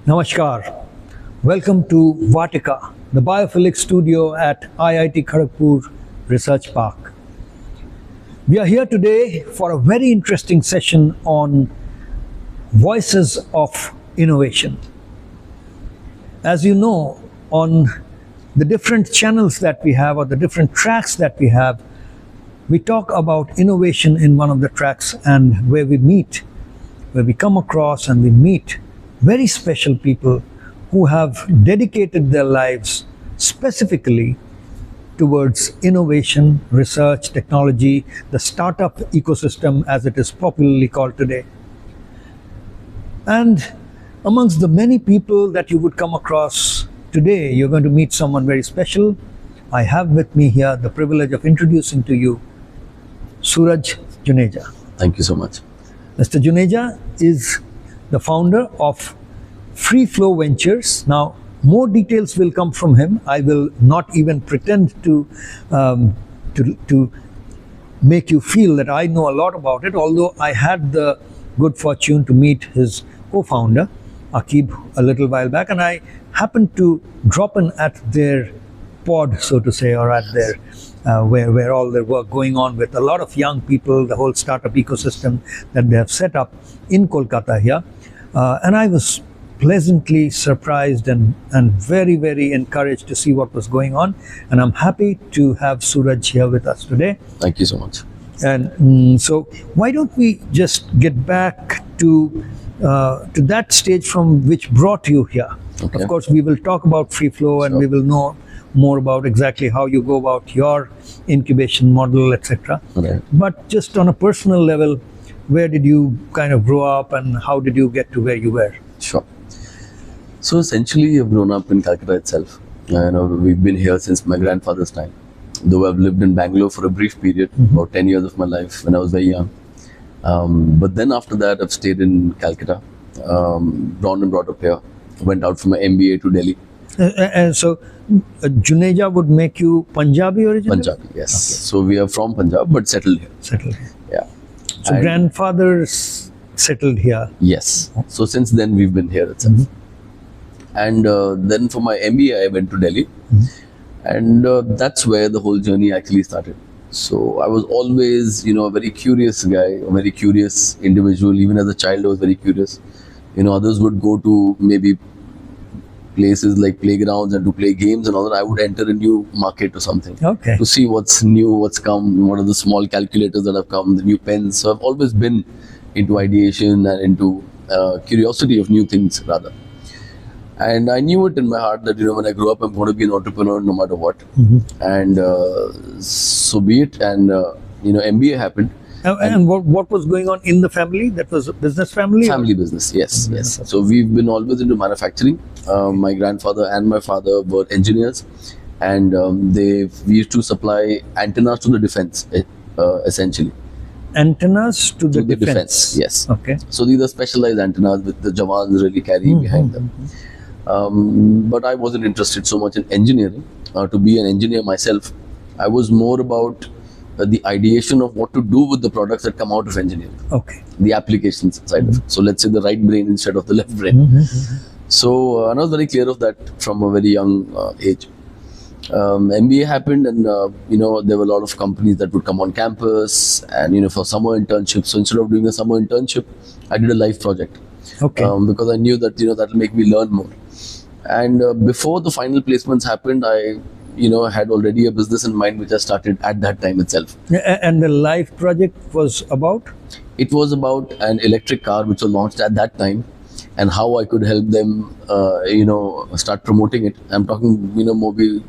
Namaskar. Welcome to Vatika, the Biophilic studio at IIT Kharagpur Research Park. We are here today for a very interesting session on voices of innovation. As you know, on the different channels that we have or the different tracks that we have, we talk about innovation in one of the tracks, and where we come across and we meet very special people who have dedicated their lives specifically towards innovation, research, technology, the startup ecosystem as it is popularly called today. And amongst the many people that you would come across today, you're going to meet someone very special. I have with me here the privilege of introducing to you Suraj Junja. Thank you so much. Mr. Junja is the founder of Freeflow Ventures. Now, more details will come from him. I will not even pretend to make you feel that I know a lot about it, although I had the good fortune to meet his co-founder, Akib, a little while back, and I happened to drop in at their pod, so to say, or at their where all their work going on with a lot of young people, the whole startup ecosystem that they have set up in Kolkata here. And I was pleasantly surprised and very, very encouraged to see what was going on. And I'm happy to have Suraj here with us today. Thank you so much. And so why don't we just get back to that stage from which brought you here. Okay. Of course, we will talk about Freeflow and we will know more about exactly how you go about your incubation model, etc. Okay. But just on a personal level, where did you kind of grow up and how did you get to where you were? Sure. So essentially, I've grown up in Calcutta itself. We've been here since my grandfather's time. Though I've lived in Bangalore for a brief period, about 10 years of my life when I was very young. But then after that, I've stayed in Calcutta, born and brought up here. Went out for my MBA to Delhi. And so, Juneja would make you Punjabi originally? Punjabi, yes. Okay. So we are from Punjab, but settled here. Settled here. Yeah. So And- grandfather's settled here. Yes. So since then, we've been here itself. And then for my MBA, I went to Delhi. And that's where the whole journey actually started. So I was always, a very curious guy, a very curious individual. Even as a child, I was very curious. Others would go to maybe places like playgrounds and to play games and all that. I would enter a new market or something. Okay. To see what's new, what's come, what are the small calculators that have come, the new pens. So I've always been into ideation and into curiosity of new things rather. And I knew it in my heart that, when I grow up, I'm going to be an entrepreneur no matter what. And so be it. And, MBA happened. And what was going on in the family? That was a business family? Family business, yes, yes. So we've been always into manufacturing. My grandfather and my father were engineers. And we used to supply antennas to the defense, essentially. Antennas to the defense, yes. Okay. So these are specialized antennas which the Jawans really carry behind them. But I wasn't interested so much in engineering. To be an engineer myself, I was more about the ideation of what to do with the products that come out of engineering. Okay. The applications side of it. So let's say the right brain instead of the left brain. So and I was very clear of that from a very young age. MBA happened and, there were a lot of companies that would come on campus and, for summer internships. So instead of doing a summer internship, I did a life project. Okay. Because I knew that, that'll make me learn more. And before the final placements happened, I, had already a business in mind which I started at that time itself. And the life project was about? It was about an electric car which was launched at that time and how I could help them, start promoting it. I'm talking, maybe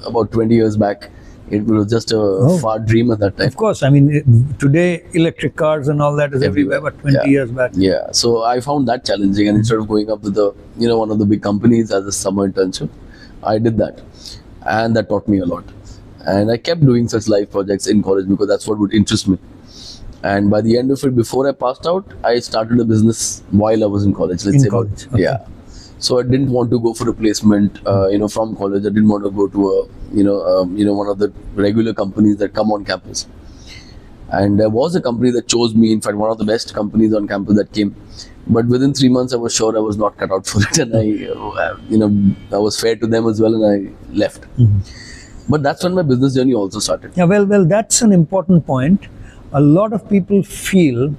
about 20 years back. It was just a far dream at that time. Of course, I mean, today electric cars and all that is everywhere, but 20 years back. Yeah, so I found that challenging, and instead of going up with the, one of the big companies as a summer internship, I did that, and that taught me a lot. And I kept doing such life projects in college because that's what would interest me. And by the end of it, before I passed out, I started a business while I was in college. College. Okay. Yeah. So I didn't want to go for a placement, from college. I didn't want to go to a, one of the regular companies that come on campus. And there was a company that chose me, in fact, one of the best companies on campus that came. But within 3 months, I was sure I was not cut out for it, and I was fair to them as well, and I left. But that's when my business journey also started. Yeah, well, that's an important point. A lot of people feel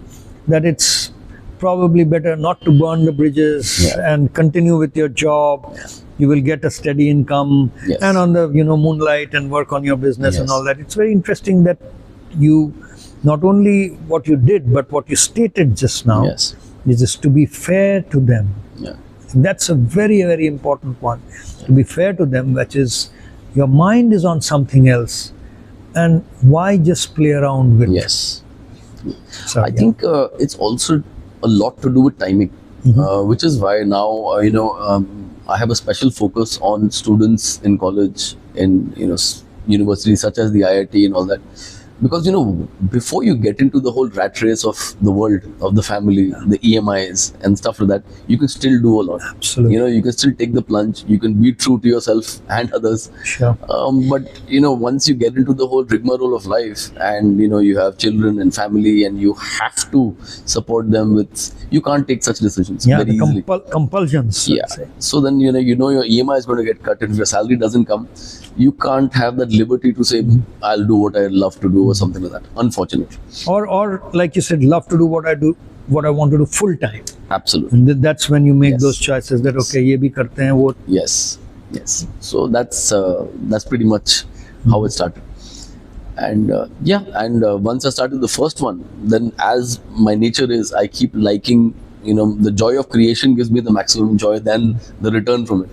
that it's probably better not to burn the bridges and continue with your job. You will get a steady income and on the moonlight and work on your business and all that. It's very interesting that you not only what you did but what you stated just now is to be fair to them. That's a very, very important one. To be fair to them, which is your mind is on something else, and why just play around with I think it's also a lot to do with timing, which is why now I have a special focus on students in college, in universities such as the IIT and all that, because before you get into the whole rat race of the world, of the family, the EMIs and stuff like that, you can still do a lot. Absolutely. You can still take the plunge, you can be true to yourself and others. But once you get into the whole rigmarole of life, and you have children and family, and you have to support them with, you can't take such decisions very easily. Compulsions. So then your EMI is going to get cut, and if your salary doesn't come, you can't have that liberty to say, I'll do what I love to do or something like that, unfortunately. Or like you said, love to do what I want to do full time. Absolutely. And that's when you make those choices that, okay, ye bhi karte hain, wo. Yes. So that's pretty much how it started. And once I started the first one, then as my nature is, I keep liking, the joy of creation gives me the maximum joy than the return from it.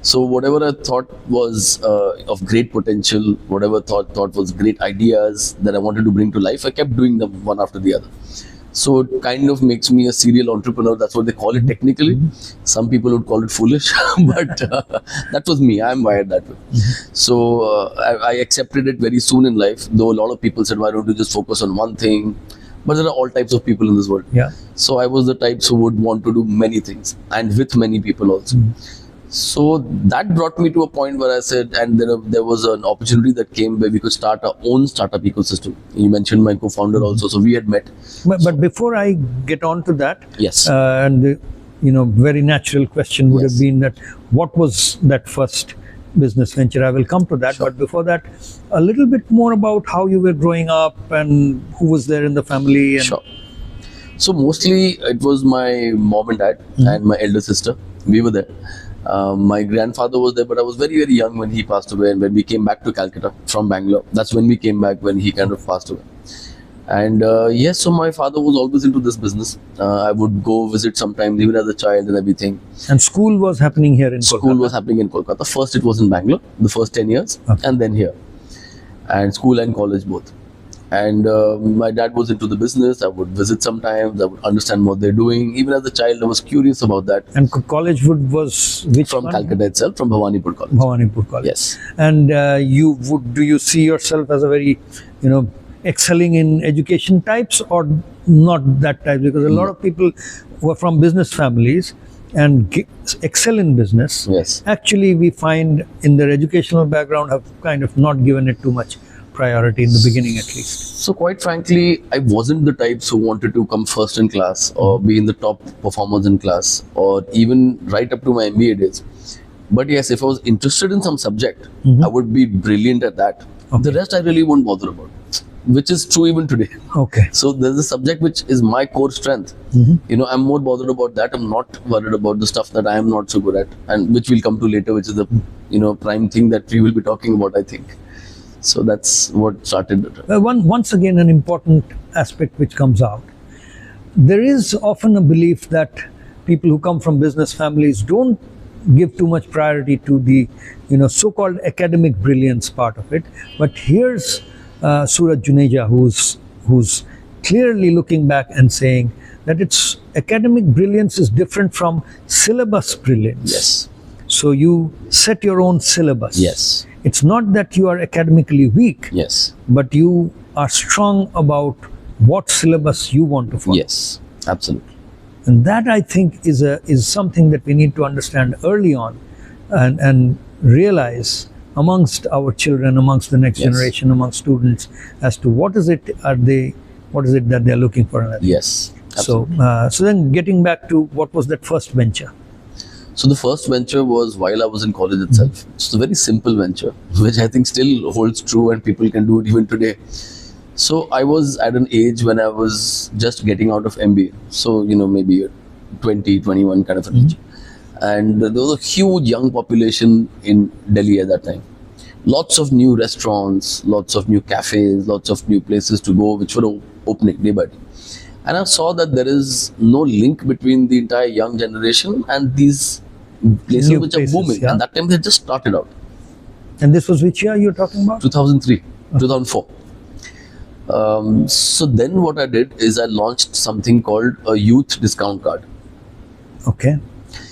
So whatever I thought was of great potential, whatever thought was great ideas that I wanted to bring to life, I kept doing them one after the other. So it kind of makes me a serial entrepreneur. That's what they call it technically. Some people would call it foolish, but that was me. I'm wired that way. So I accepted it very soon in life, though a lot of people said, why don't you just focus on one thing? But there are all types of people in this world. So I was the types who would want to do many things, and with many people also. So that brought me to a point where I said, and there was an opportunity that came where we could start our own startup ecosystem. You mentioned my co-founder also, so we had met. But before I get on to that, and the very natural question would have been that what was that first business venture? I will come to that, but before that, a little bit more about how you were growing up and who was there in the family. And So mostly it was my mom and dad and my elder sister. We were there. My grandfather was there, but I was very, very young when he passed away. And when we came back to Calcutta from Bangalore, that's when we came back, when he kind of passed away. And so my father was always into this business. I would go visit sometimes, even as a child and everything. And school was happening here in Kolkata? School was happening in Kolkata. First it was in Bangalore, the first 10 years, and then here. And school and college both. And my dad was into the business. I would visit sometimes. I would understand what they're doing. Even as a child, I was curious about that. And college was which from one? Calcutta itself, from Bhawanipur College. Bhawanipur College. Yes. And do you see yourself as a very, excelling in education types, or not that type? Because a lot of people who are from business families and excel in business, actually we find in their educational background have kind of not given it too much priority in the beginning, at least. So quite frankly, I wasn't the types who wanted to come first in class or be in the top performers in class, or even right up to my MBA days. But yes, if I was interested in some subject, I would be brilliant at that. The rest I really won't bother about, which is true even today. So there's a subject which is my core strength. I'm more bothered about that. I'm not worried about the stuff that I am not so good at, and which we'll come to later, which is the prime thing that we will be talking about, I think. So that's what started. Once again, an important aspect which comes out. There is often a belief that people who come from business families don't give too much priority to the, so-called academic brilliance part of it. But here's Suraj Junja, who's clearly looking back and saying that it's academic brilliance is different from syllabus brilliance. So you set your own syllabus. It's not that you are academically weak, but you are strong about what syllabus you want to follow. Absolutely. And that, I think, is something that we need to understand early on and realize amongst our children, amongst the next Yes. generation, amongst students, as to what is it that they're looking for in life. Yes. So, so then getting back to what was that first venture? So the first venture was while I was in college itself. It's a very simple venture, which I think still holds true and people can do it even today. So I was at an age when I was just getting out of MBA. So, maybe 20, 21 kind of an age. And there was a huge young population in Delhi at that time. Lots of new restaurants, lots of new cafes, lots of new places to go, which were opening day by day. And I saw that there is no link between the entire young generation and these places New which places, are booming. yeah. And that time they just started out. And this was which year you're talking about? 2003, 2004. So then what I did is I launched something called a youth discount card. Okay.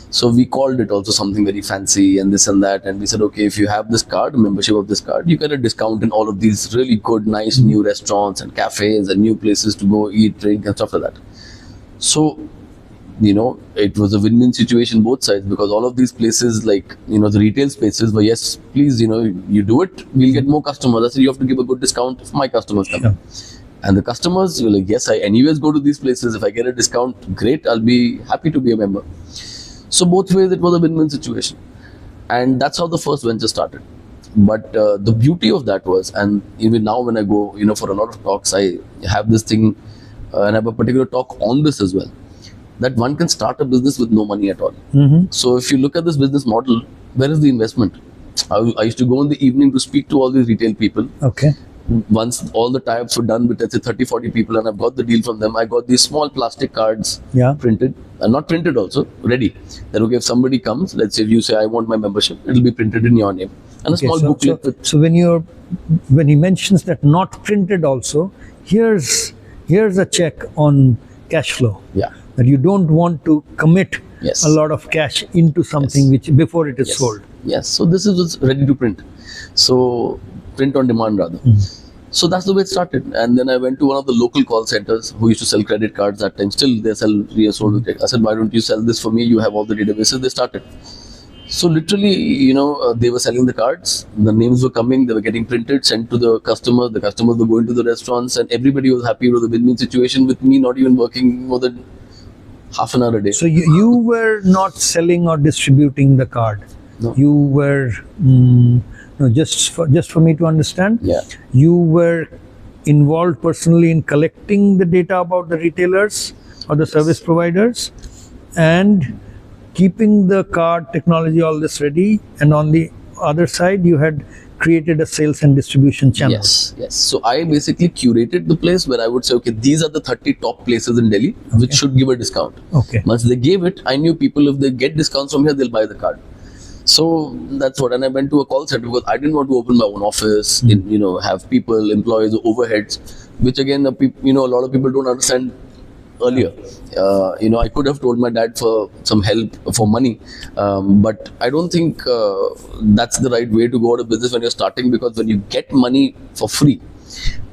So we called it also something very fancy and this and that. And we said, okay, if you have this card, membership of this card, you get a discount in all of these really good, nice new restaurants and cafes and new places to go eat, drink and stuff like that. So, it was a win-win situation both sides, because all of these places, like, the retail spaces were, yes, please, you do it, we'll get more customers. I said, you have to give a good discount if my customers come. Sure. And the customers were like, yes, I anyways go to these places. If I get a discount, great, I'll be happy to be a member. So both ways, it was a win-win situation. And that's how the first venture started. But the beauty of that was, and even now when I go, for a lot of talks, I have this thing, and I have a particular talk on this as well, that one can start a business with no money at all. So if you look at this business model, where is the investment? I used to go in the evening to speak to all these retail people. Okay. Once all the tie-ups were done with, let's say, 30, 40 people, and I've got the deal from them, I got these small plastic cards printed, and not printed also, ready. That, okay, if somebody comes, let's say if you say, I want my membership, it'll be printed in your name. And a small booklet with... So when he mentions that not printed also, here's a check on cash flow. Yeah. That you don't want to commit Yes. a lot of cash into something which before it is sold. Yes. So this is what's ready to print. So print on demand rather. So that's the way it started. And then I went to one of the local call centers who used to sell credit cards that time. Still they sell sold. I said, why don't you sell this for me? You have all the databases. They started. So literally, they were selling the cards. The names were coming. They were getting printed, sent to the customers. The customers were going to the restaurants, and everybody was happy. It was a win-win situation with me not even working more than half an hour a day. So you were not selling or distributing the card. No. You were no, just for me to understand. Yeah. You were involved personally in collecting the data about the retailers or the service providers, and keeping the card technology, all this ready. And on the other side, you had created a sales and distribution channel. Yes. So I basically curated the place where I would say, okay, these are the 30 top places in Delhi which should give a discount. Okay. Once they gave it, I knew people, if they get discounts from here, they'll buy the card. So that's what. And I went to a call center because I didn't want to open my own office, have people, employees, overheads, which again, a lot of people don't understand earlier. I could have told my dad for some help, for money, but I don't think that's the right way to go out of business when you're starting, because when you get money for free,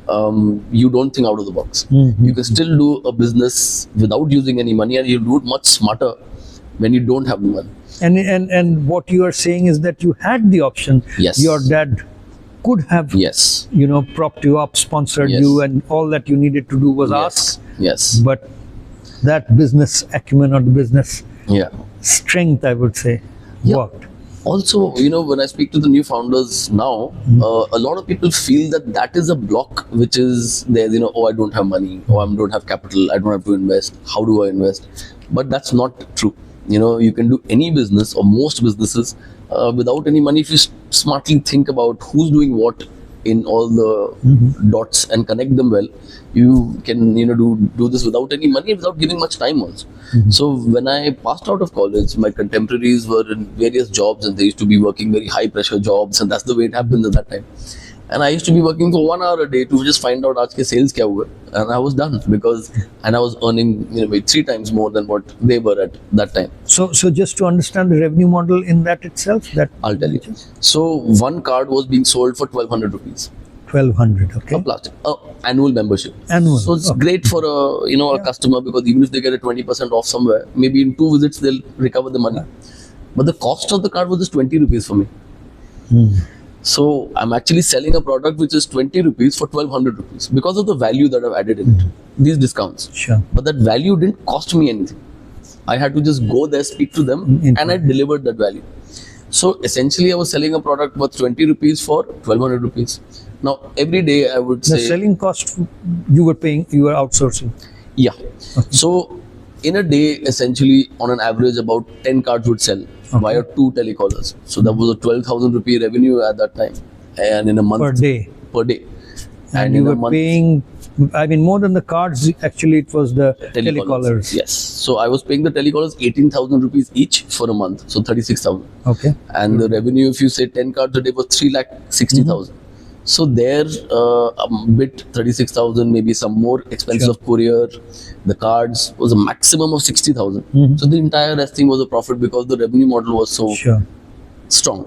you don't think out of the box. You can still do a business without using any money, and you do it much smarter when you don't have the money. And what you are saying is that you had the option. Yes. Your dad could have, Yes. propped you up, sponsored Yes. you, and all that you needed to do was ask. Yes. But that business acumen or the business Yeah. strength, I would say, Yeah. worked. Also, when I speak to the new founders now, a lot of people feel that is a block which is there, oh, I don't have money, or I don't have capital, I don't have to invest, how do I invest? But that's not true. You can do any business or most businesses without any money if you smartly think about who's doing what in all the dots and connect them well. You can do this without any money, without giving much time also. So when I passed out of college, my contemporaries were in various jobs, and they used to be working very high pressure jobs, and that's the way it happens at that time. And I used to be working for 1 hour a day to just find out aaj ke sales kya hua, and I was done, and I was earning maybe 3 times more than what they were at that time. So just to understand the revenue model in that itself, that I'll tell you. So one card was being sold for 1,200 rupees. 1,200, okay. A plastic annual membership. Annual, So it's okay. great for a customer, because even if they get a 20% off somewhere, maybe in 2 visits they'll recover the money. But the cost of the card was just 20 rupees for me. So I'm actually selling a product which is 20 rupees for 1200 rupees because of the value that I've added in it, these discounts. Sure. But that value didn't cost me anything. I had to just go there, speak to them, and I delivered that value. So essentially, I was selling a product worth 20 rupees for 1200 rupees. Now, every day I would The say, selling cost you were paying, you were outsourcing. yeah. So in a day, essentially, on an average, about 10 cards would sell via 2 telecallers. So that was a 12,000 rupee revenue at that time, and in a month Per day. Per day, And you in a were month, paying, I mean, more than the cards, actually, it was the telecallers. Yes. So I was paying the telecallers 18,000 rupees each for a month, so 36,000. Okay. And the revenue, if you say 10 cards a day, was 3,60,000. So there, a bit 36,000, maybe some more expenses of courier. The cards was a maximum of 60,000. So the entire rest thing was a profit because the revenue model was so strong.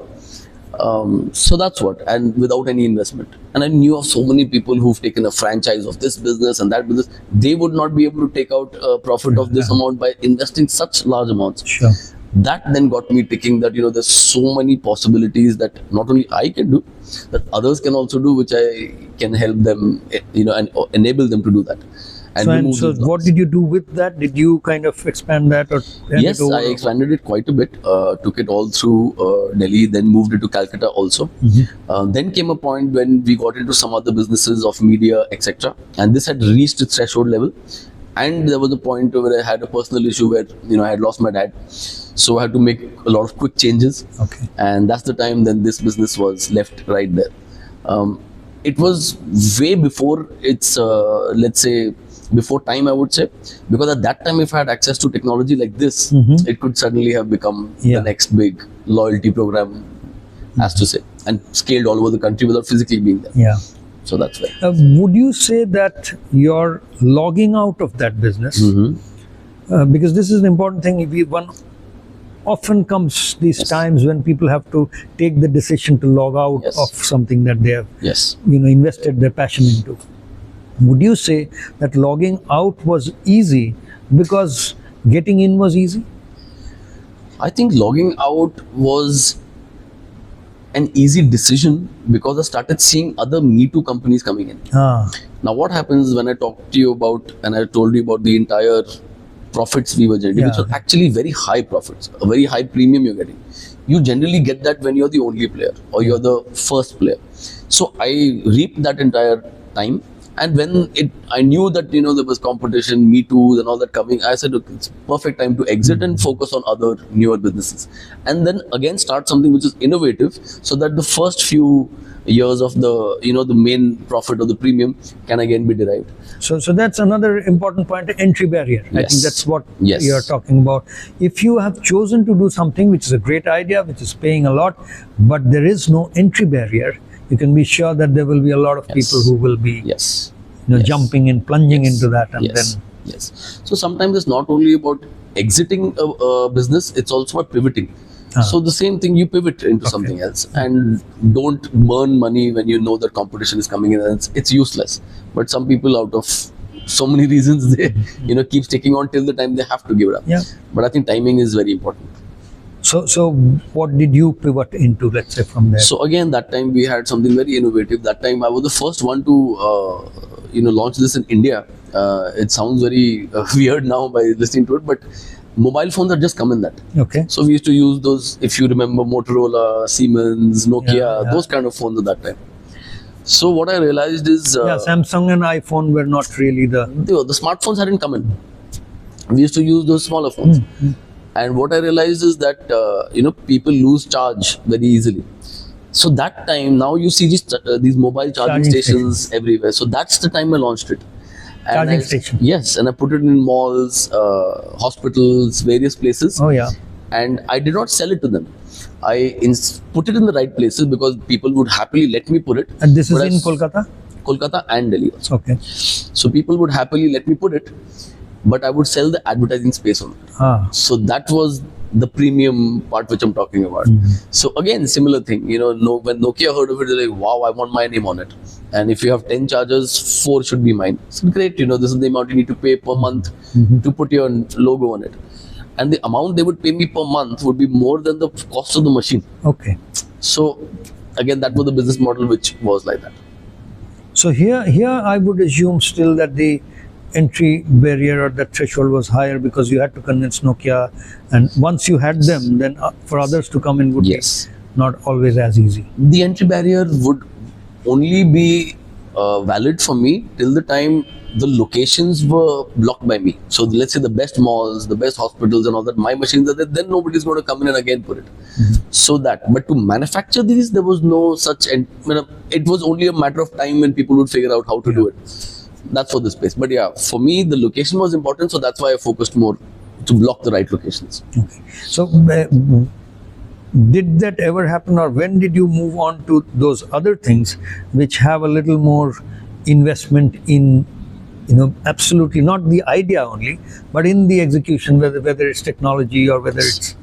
So that's what, and without any investment. And I knew of so many people who've taken a franchise of this business and that business. They would not be able to take out a profit of this amount by investing such large amounts. Sure. That then got me thinking that, there's so many possibilities that not only I can do, that others can also do, which I can help them, and enable them to do that. And So what did you do with that? Did you kind of expand that or hand Yes, it over? I expanded it quite a bit. Took it all through Delhi, then moved it to Calcutta also. Then came a point when we got into some other businesses of media, etc. And this had reached its threshold level. And there was a point where I had a personal issue where, I had lost my dad. So I had to make a lot of quick changes. Okay. And that's the time then this business was left right there. It was way before its, let's say, before time, I would say, because at that time, if I had access to technology like this, it could suddenly have become the next big loyalty program, as to say, and scaled all over the country without physically being there. Yeah. So that's why. Would you say that you're logging out of that business? Because this is an important thing. One often comes these times when people have to take the decision to log out of something that they have, invested their passion into. Would you say that logging out was easy because getting in was easy? I think logging out was an easy decision because I started seeing other Me Too companies coming in. Now, what happens when I talked to you about, and I told you about the entire profits we were generating, which were actually very high profits, a very high premium you're getting. You generally get that when you're the only player or you're the first player. So I reaped that entire time. And when I knew that, there was competition, Me Too and all that coming, I said, look, it's perfect time to exit and focus on other newer businesses. And then again, start something which is innovative so that the first few years of the, the main profit or the premium can again be derived. So that's another important point, entry barrier. I think that's what you're talking about. If you have chosen to do something which is a great idea, which is paying a lot, but there is no entry barrier, you can be sure that there will be a lot of people who will be jumping in, plunging into that. And then So sometimes it's not only about exiting a business, it's also about pivoting. So the same thing, you pivot into something else and don't burn money when you know that competition is coming in and it's useless. But some people, out of so many reasons, they keep sticking on till the time they have to give it up. But I think timing is very important. So what did you pivot into, let's say, from there? So again, that time we had something very innovative. That time I was the first one to launch this in India. It sounds very weird now by listening to it, but mobile phones had just come in that. Okay. So we used to use those, if you remember, Motorola, Siemens, Nokia, those kind of phones at that time. So what I realized is... Samsung and iPhone were not really the smartphones hadn't come in. We used to use those smaller phones. And what I realized is that, people lose charge very easily. So that time, now you see these mobile charging stations everywhere. So that's the time I launched it. Charging station? Yes, and I put it in malls, hospitals, various places. Oh, yeah. And I did not sell it to them. I put it in the right places because people would happily let me put it. And this is in Kolkata? Kolkata and Delhi also. Okay. So people would happily let me put it, but I would sell the advertising space on it. So that was the premium part which I'm talking about. So again, similar thing, when Nokia heard of it, they're like, wow, I want my name on it. And if you have 10 chargers, 4 should be mine. So great, this is the amount you need to pay per month to put your logo on it. And the amount they would pay me per month would be more than the cost of the machine. Okay. So again, that was the business model which was like that. So here I would assume still that the entry barrier or the threshold was higher because you had to convince Nokia, and once you had them, then for others to come in would Yes. be not always as easy. The entry barrier would only be valid for me till the time the locations were blocked by me. So let's say the best malls, the best hospitals and all that, my machines are there, then nobody's going to come in and again put it. So that, but to manufacture these, there was no such, and it was only a matter of time when people would figure out how to do it. That's for this place. But yeah, for me, the location was important, so that's why I focused more to block the right locations. Okay. So did that ever happen, or when did you move on to those other things which have a little more investment in, absolutely not the idea only, but in the execution, whether it's technology or whether it's...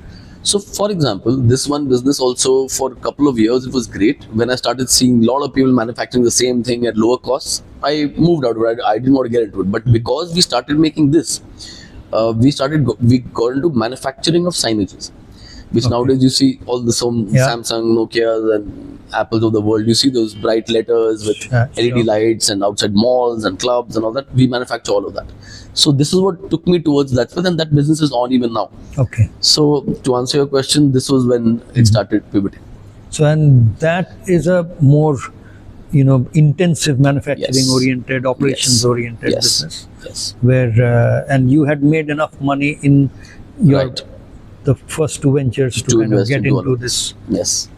So, for example, this one business also, for a couple of years, it was great. When I started seeing a lot of people manufacturing the same thing at lower costs, I moved out of it. I didn't want to get into it. But because we started making this, we got into manufacturing of signages, which nowadays you see all the Samsung, Nokias and Apples of the world. You see those bright letters with LED lights and outside malls and clubs and all that. We manufacture all of that. So this is what took me towards that, and that business is on even now. Okay. So to answer your question, this was when it started pivoting. So, and that is a more, intensive manufacturing oriented, operations oriented business. Yes. Where and you had made enough money in your the first two ventures to kind of get into this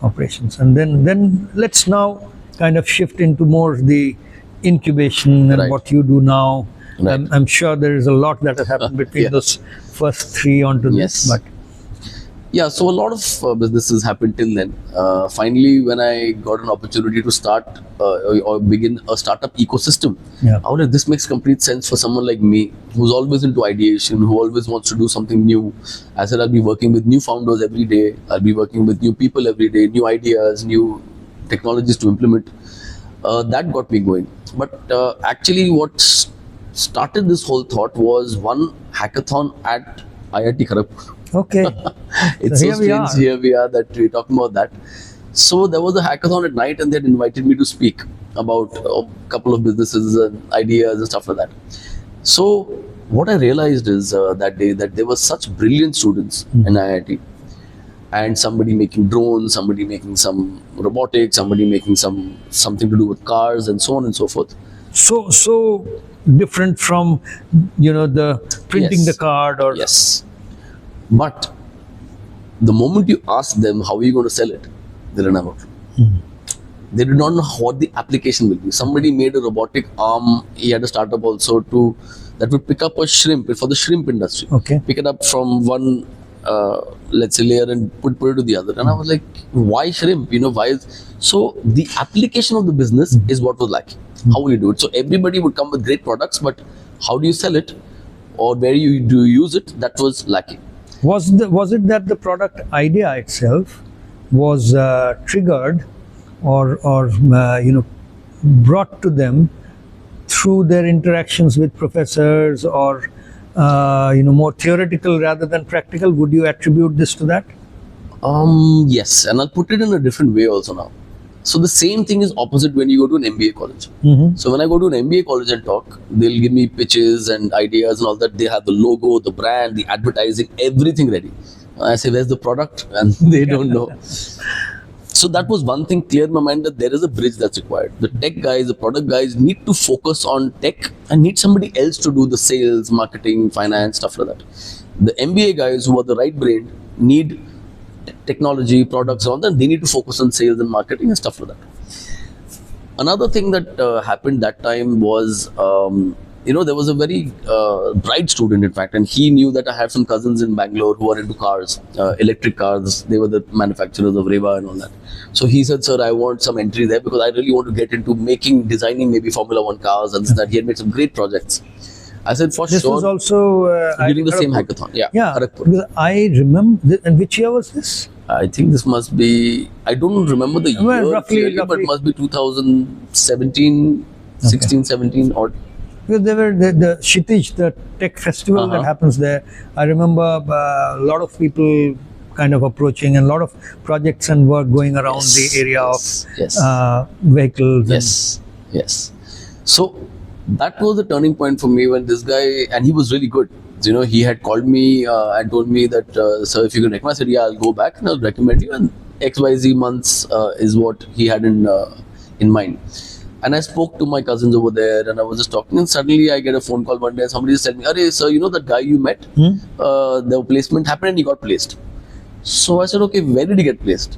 operations, and then let's now kind of shift into more the incubation and what you do now. I'm sure there is a lot that has happened between those first three onto this, but so a lot of businesses happened till then. Finally, when I got an opportunity to start or begin a startup ecosystem, I was like, this makes complete sense for someone like me, who's always into ideation, who always wants to do something new. I said, I'll be working with new founders every day. I'll be working with new people every day, new ideas, new technologies to implement. That got me going. But actually, what started this whole thought was one hackathon at IIT Kharagpur. Okay. It's so strange. Here we are that we're talking about that. So there was a hackathon at night, and they had invited me to speak about a couple of businesses and ideas and stuff like that. So what I realized is that day that there were such brilliant students in IIT, and somebody making drones, somebody making some robotics, somebody making something to do with cars, and so on and so forth. So different from the printing the card or but the moment you ask them how are you going to sell it, they don't have a clue. They do not know what the application will be. Somebody made a robotic arm. He had a startup also that would pick up a shrimp for the shrimp industry. Pick it up from one let's say layer and put it to the other. And I was like, why shrimp? Why? So the application of the business is what was lacking. How will you do it? So everybody would come with great products, but how do you sell it, or where do you use it? That was lacking. Was it that the product idea itself was triggered or brought to them through their interactions with professors, or more theoretical rather than practical? Would you attribute this to that? Yes, and I'll put it in a different way also now. So the same thing is opposite when you go to an MBA college. So when I go to an MBA college and talk, they'll give me pitches and ideas and all that. They have the logo, the brand, the advertising, everything ready. I say, where's the product? And they don't know. So that was one thing clear in my mind, that there is a bridge that's required. The tech guys, the product guys need to focus on tech and need somebody else to do the sales, marketing, finance, stuff like that. The MBA guys who are the right brain need technology, products, all that. They need to focus on sales and marketing and stuff like that. Another thing that happened that time was, there was a very bright student, in fact, and he knew that I had some cousins in Bangalore who are into cars, electric cars. They were the manufacturers of Reva and all that. So he said, sir, I want some entry there because I really want to get into designing maybe Formula 1 cars and that. He had made some great projects. I said, for this sure. This was also during the same hackathon. Yeah. Because I remember. And which year was this? I think this must be, I don't remember the year roughly, but it must be 2017, 16, 17 or. Because there were the Kshitij, the tech festival that happens there. I remember a lot of people kind of approaching, and a lot of projects and work going around the area of vehicles. Yes. So that was the turning point for me when this guy, and he was really good. He had called me and told me that, sir, if you can recommend, I said, yeah, I'll go back and I'll recommend you. And XYZ months is what he had in mind. And I spoke to my cousins over there, and I was just talking, and suddenly I get a phone call one day, and somebody just said me, "Arey, sir, that guy you met, the placement happened and he got placed." So I said, okay, where did he get placed?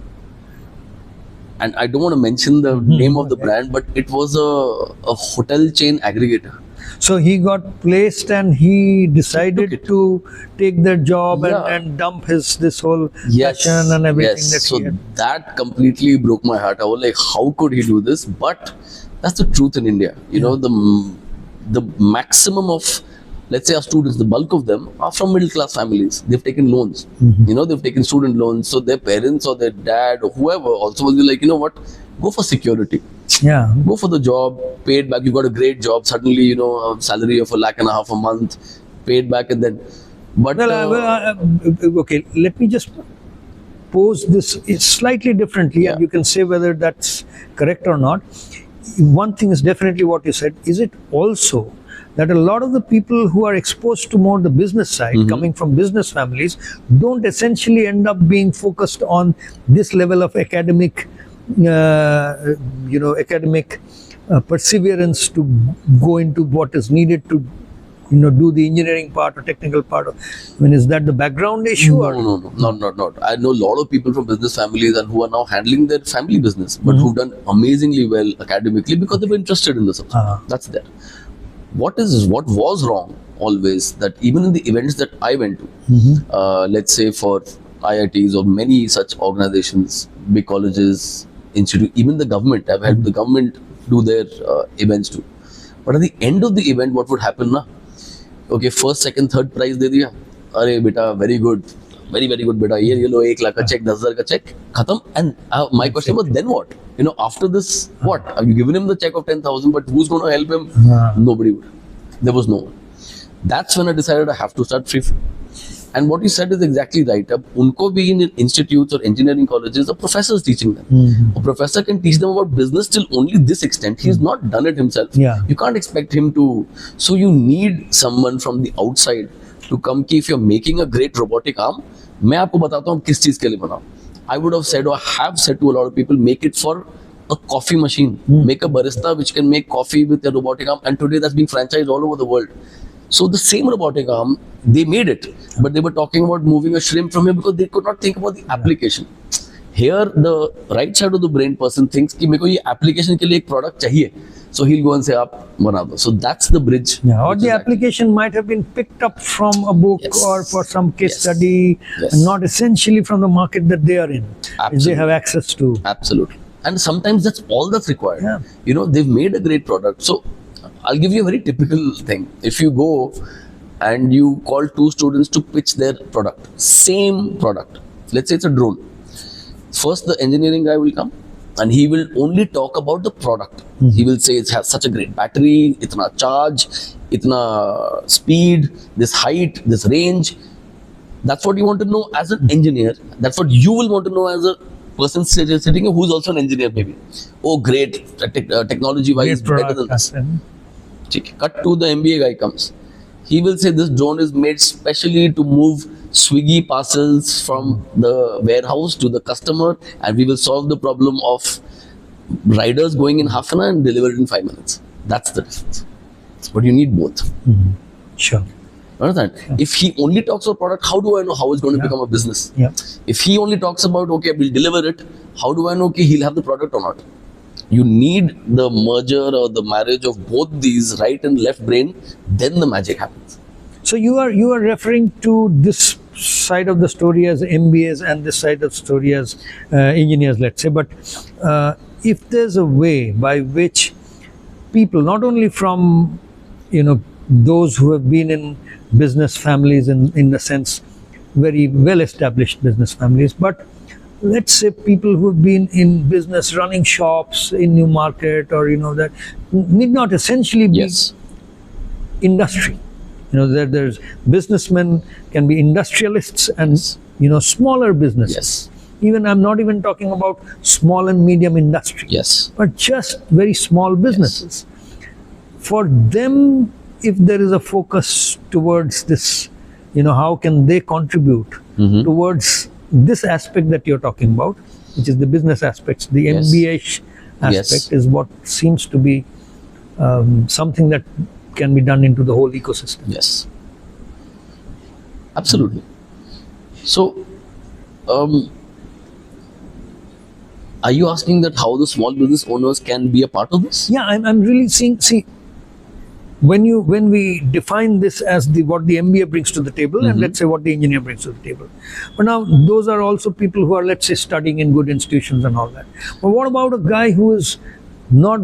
And I don't want to mention the name of the brand, but it was a hotel chain aggregator. So he got placed and he decided to take that job and dump this whole passion and everything that he had. So that completely broke my heart. I was like, how could he do this? But that's the truth in India. The maximum of, let's say, our students, the bulk of them are from middle class families. They've taken loans. They've taken student loans. So their parents or their dad or whoever also will be like, you know what, go for security. Yeah. Go for the job, paid back. You got a great job. Suddenly, a salary of $1.5 lakh a month, paid back, and then. But okay, let me just pose this slightly differently, and you can say whether that's correct or not. One thing is definitely what you said. Is it also that a lot of the people who are exposed to more the business side, coming from business families, don't essentially end up being focused on this level of academic perseverance to go into what is needed to do the engineering part or technical part? Is that the background issue? No, not. I know a lot of people from business families and who are now handling their family business, but who've done amazingly well academically because they were interested in the subject. That's there. What was wrong always, that even in the events that I went to, let's say for IITs or many such organizations, big colleges, institute, even the government, I've helped the government do their events too. But at the end of the event, what would happen na? Okay, first, second, third prize de diya. Arey beta, very good, very good beta. Ye lo 1 lakh ka check, 10,000 ka check, khatam. And my question was, then what? After this, what? Have you given him the check of 10,000, but who's going to help him? Nobody would. There was no one. That's when I decided I have to start Freeflow. And what you said is exactly right. Unko bhi in institutes or engineering colleges, a professor is teaching them. A professor can teach them about business till only this extent. He's not done it himself. You can't expect him to. So you need someone from the outside to come. If you're making a great robotic arm, मैं आपको बताता हूँ किस चीज के लिए बनाऊँ. I would have said, or have said to a lot of people, make it for a coffee machine. Make a barista which can make coffee with a robotic arm. And today that's being franchised all over the world. So the same robotic arm, they made it, but they were talking about moving a shrimp from here because they could not think about the application. Here, the right side of the brain person thinks कि मेरे को ये application के लिए एक product चाहिए. So he'll go and say, आप बना दो. So that's the bridge. Or the application might have been picked up from a book or for some case study, and not essentially from the market that they are in, which they have access to. Absolutely. And sometimes that's all that's required. They've made a great product. So I'll give you a very typical thing. If you go and you call 2 students to pitch their product, same product, let's say it's a drone. First, the engineering guy will come and he will only talk about the product. He will say it has such a great battery, itna charge, itna speed, this height, this range. That's what you want to know as an engineer. That's what you will want to know as a person sitting here who's also an engineer maybe. Oh, great, technology-wise better than this. Cut to the MBA guy comes. He will say this drone is made specially to move Swiggy parcels from the warehouse to the customer, and we will solve the problem of riders going in half an hour and deliver it in 5 minutes. That's the difference. But you need both. Sure. Understand? If he only talks about product, how do I know how it's going to become a business? If he only talks about, okay, we'll deliver it, how do I know, okay, he'll have the product or not? You need the merger or the marriage of both these, right and left brain, then the magic happens. So you are referring to this side of the story as MBAs and this side of the story as engineers, let's say. But if there's a way by which people, not only from those who have been in business families, in the sense very well established business families, but let's say people who have been in business, running shops in New Market, or that need not essentially be industry, There's businessmen can be industrialists and smaller businesses. Yes. Even I'm not even talking about small and medium industry. Yes. But just very small businesses. For them, if there is a focus towards this, how can they contribute towards this aspect that you're talking about, which is the business aspects, the Yes. MBA aspect Yes. is what seems to be something that can be done into the whole ecosystem. Yes. Absolutely. So, are you asking that how the small business owners can be a part of this? Yeah, I'm really seeing. See, when we define this as what the MBA brings to the table, and let's say what the engineer brings to the table, but now those are also people who are, let's say, studying in good institutions and all that. But what about a guy who has not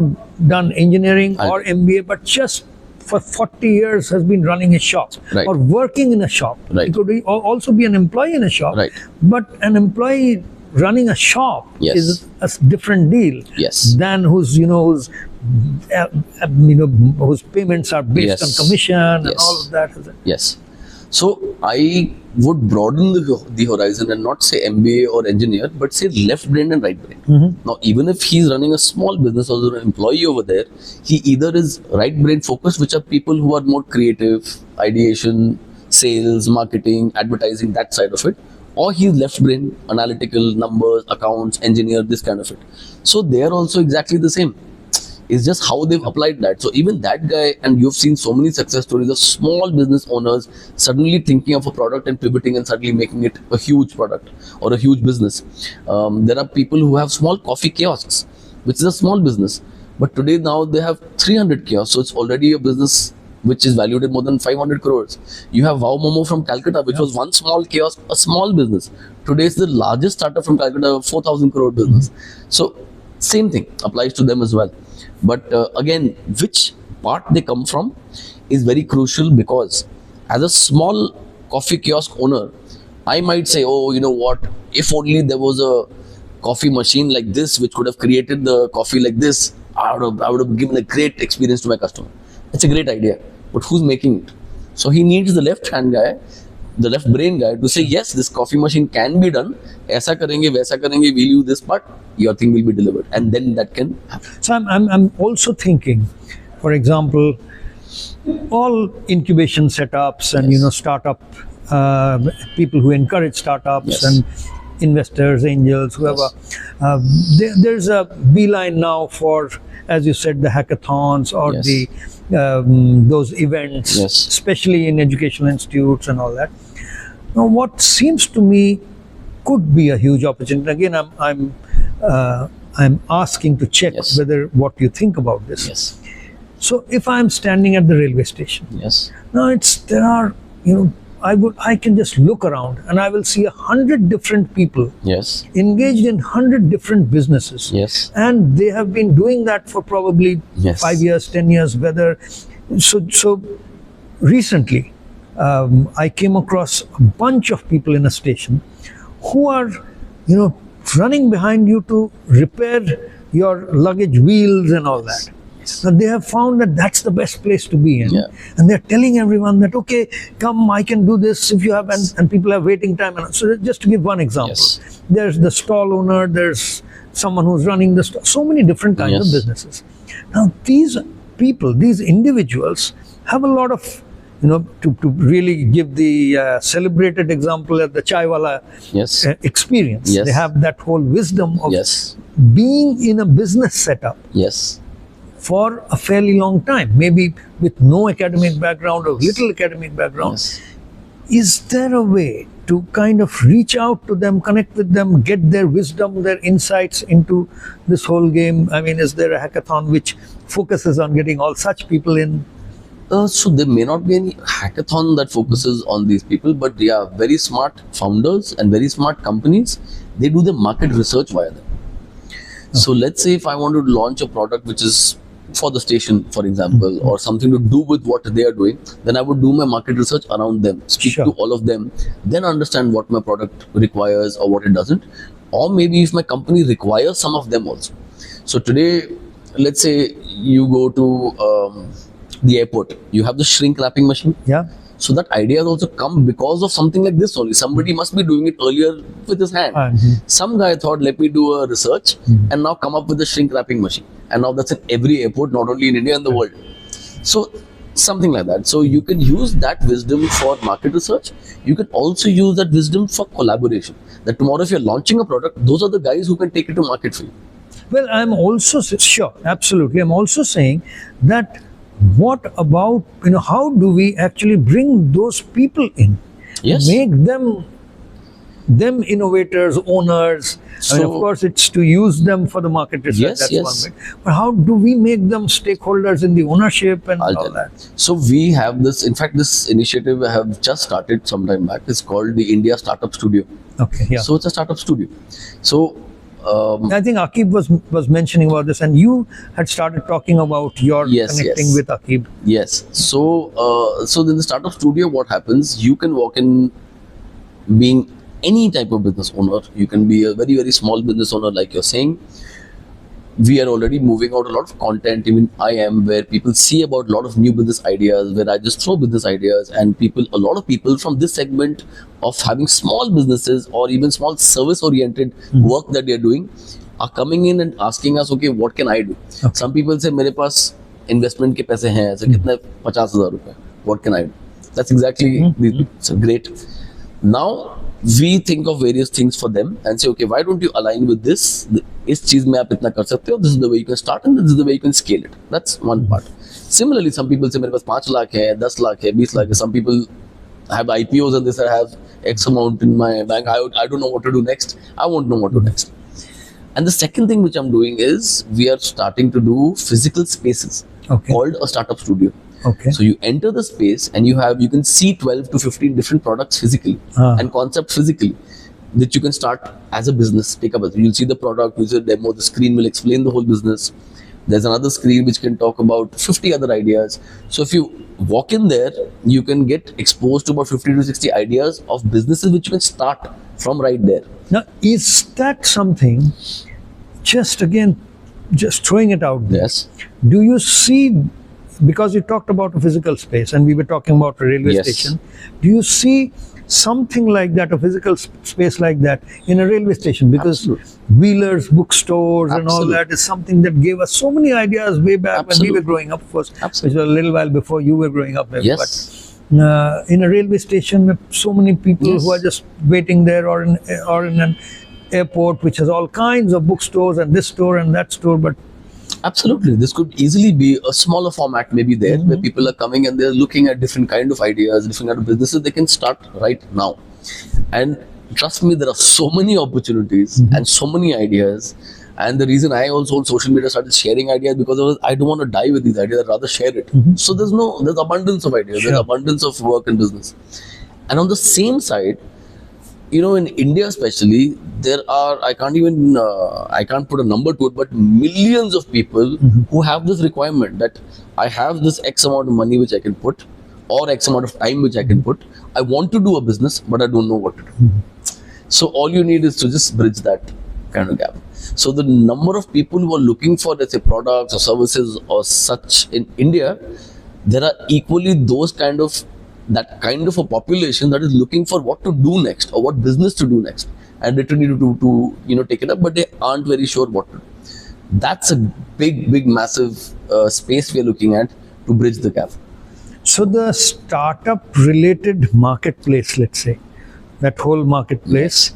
done engineering or MBA, but just for 40 years has been running a shop Right. or working in a shop? Right. He could also be an employee in a shop, Right. but an employee running a shop Yes. is a different deal Yes. than whose payments are based Yes. on commission and Yes. all of that. Yes. So I would broaden the horizon and not say MBA or engineer, but say left brain and right brain. Now, even if he's running a small business or an employee over there, he either is right brain focused, which are people who are more creative, ideation, sales, marketing, advertising, that side of it, or he's left brain, analytical, numbers, accounts, engineer, this kind of it. So they are also exactly the same. It's just how they've applied that. So even that guy, and you've seen so many success stories of small business owners suddenly thinking of a product and pivoting and suddenly making it a huge product or a huge business. There are people who have small coffee kiosks, which is a small business, but today now they have 300 kiosks. So it's already a business which is valued at more than 500 crores. You have Wow Momo from Calcutta, which was one small kiosk, a small business. Today it's the largest startup from Calcutta, 4,000 crore business. So same thing applies to them as well. But again, which part they come from is very crucial, because as a small coffee kiosk owner, I might say, oh, you know what, if only there was a coffee machine like this, which could have created the coffee like this, I would have given a great experience to my customer. It's a great idea, but who's making it? So he needs the left hand guy, the left brain guy, to say, yes, this coffee machine can be done. Aisa karenge, waisa karenge, we'll use this part, your thing will be delivered, and then that can happen. So I'm also thinking, for example, all incubation setups and Yes. startup people who encourage startups Yes. and investors, angels, whoever. There's a beeline now for, as you said, the hackathons or Yes. the those events, Yes. especially in educational institutes and all that. Now, what seems to me could be a huge opportunity. Again, I'm asking to check Yes. whether what you think about this. Yes. So, if I'm standing at the railway station, Yes. now I can just look around and I will see 100 different people Yes. engaged in 100 different businesses. Yes. And they have been doing that for probably Yes. 5 years, 10 years, whether. So recently, I came across a bunch of people in a station who are, running behind you to repair your luggage wheels and all that. Now they have found that that's the best place to be in. Yeah. And they're telling everyone that, okay, come, I can do this if you have, and people have waiting time. And so just to give one example, Yes. there's the stall owner, there's someone who's running the stall, so many different kinds of Yes. businesses. Now these people, these individuals have a lot of, to really give the celebrated example of the chaiwala Yes. experience. Yes. They have that whole wisdom of Yes. being in a business setup Yes. for a fairly long time, maybe with no academic background or little academic background. Yes. Is there a way to kind of reach out to them, connect with them, get their wisdom, their insights into this whole game? I mean, is there a hackathon which focuses on getting all such people in? So there may not be any hackathon that focuses on these people, but they are very smart founders and very smart companies. They do the market research via them. So let's say if I want to launch a product which is for the station, for example, or something to do with what they are doing, then I would do my market research around them, speak Sure. to all of them, then understand what my product requires or what it doesn't. Or maybe if my company requires some of them also. So today, let's say you go to the airport, you have the shrink wrapping machine. Yeah. So that idea has also come because of something like this only. Somebody must be doing it earlier with his hand. Some guy thought, let me do a research and now come up with a shrink wrapping machine. And now that's in every airport, not only in India and the world. So something like that. So you can use that wisdom for market research. You can also use that wisdom for collaboration. That tomorrow if you're launching a product, those are the guys who can take it to market for you. Well, I'm also sure, absolutely. I'm also saying that what about, how do we actually bring those people in? Yes. Make them innovators, owners. I mean, of So- course, it's to use them for the market research. Yes, that's yes. one bit. But how do we make them stakeholders in the ownership and I'll all tell you. that? So we have this, in fact, this initiative I have just started some time back. It's called the India Startup Studio. Okay, yeah. So it's a startup studio. So I think Akib was mentioning about this, and you had started talking about your Yes, connecting yes. with Akib. yes, so in the startup studio, what happens? You can walk in being any type of business owner. You can be a very small business owner, like you're saying. We are already moving out a lot of content, even I am, where people see about a lot of new business ideas, where I just throw business ideas, and a lot of people from this segment of having small businesses or even small service oriented work that they're doing are coming in and asking us, okay, what can I do? Some people say, मेरे पास investment के पैसे हैं, ऐसे कितने 50,000 रुपए, what can I do? That's exactly so great. Now we think of various things for them and say, okay, why don't you align with this? इस चीज में आप इतना कर सकते हो. This is the way you can start and this is the way you can scale it. That's one part. Similarly, some people say मेरे पास 5 लाख है, 10 लाख है, 20 लाख है. Some people have IPOs and they say I have X amount in my bank. I don't know what to do next. I won't know what to do next. And the second thing which I'm doing is we are starting to do physical spaces called a startup studio. Okay. So you enter the space and you can see 12 to 15 different products physically and concepts physically that you can start as a business. Take up you'll see the product, you'll see the demo, the screen will explain the whole business. There's another screen which can talk about 50 other ideas. So if you walk in there, you can get exposed to about 50 to 60 ideas of businesses which you can start from right there. Now, is that something, just throwing it out there, Yes. do you see, because you talked about a physical space and we were talking about a railway Yes. station, do you see something like that, a physical space like that in a railway station? Because Absolutely. Wheelers, bookstores and all Absolutely. that is something that gave us so many ideas way back when we Absolutely. were growing up first, which Absolutely. was a little while before you were growing up. Maybe. Yes. But in a railway station with so many people Yes. who are just waiting there, or in an airport which has all kinds of bookstores and this store and that store, but Absolutely. This could easily be a smaller format maybe there where people are coming and they're looking at different kind of ideas, different kind of businesses they can start right now. And trust me, there are so many opportunities and so many ideas. And the reason I also on social media started sharing ideas because I don't want to die with these ideas, I'd rather share it. So there's abundance of ideas, there's abundance of work and business. And on the same side, in India especially, there are, I can't put a number to it, but millions of people who have this requirement that I have this X amount of money which I can put or X amount of time which I can put. I want to do a business, but I don't know what to do. So all you need is to just bridge that kind of gap. So the number of people who are looking for, let's say, products or services or such in India, there are equally that kind of a population that is looking for what to do next or what business to do next and literally to take it up, but they aren't very sure what to do. That's a big massive space we are looking at to bridge the gap. so the startup related marketplace, let's say, that whole marketplace,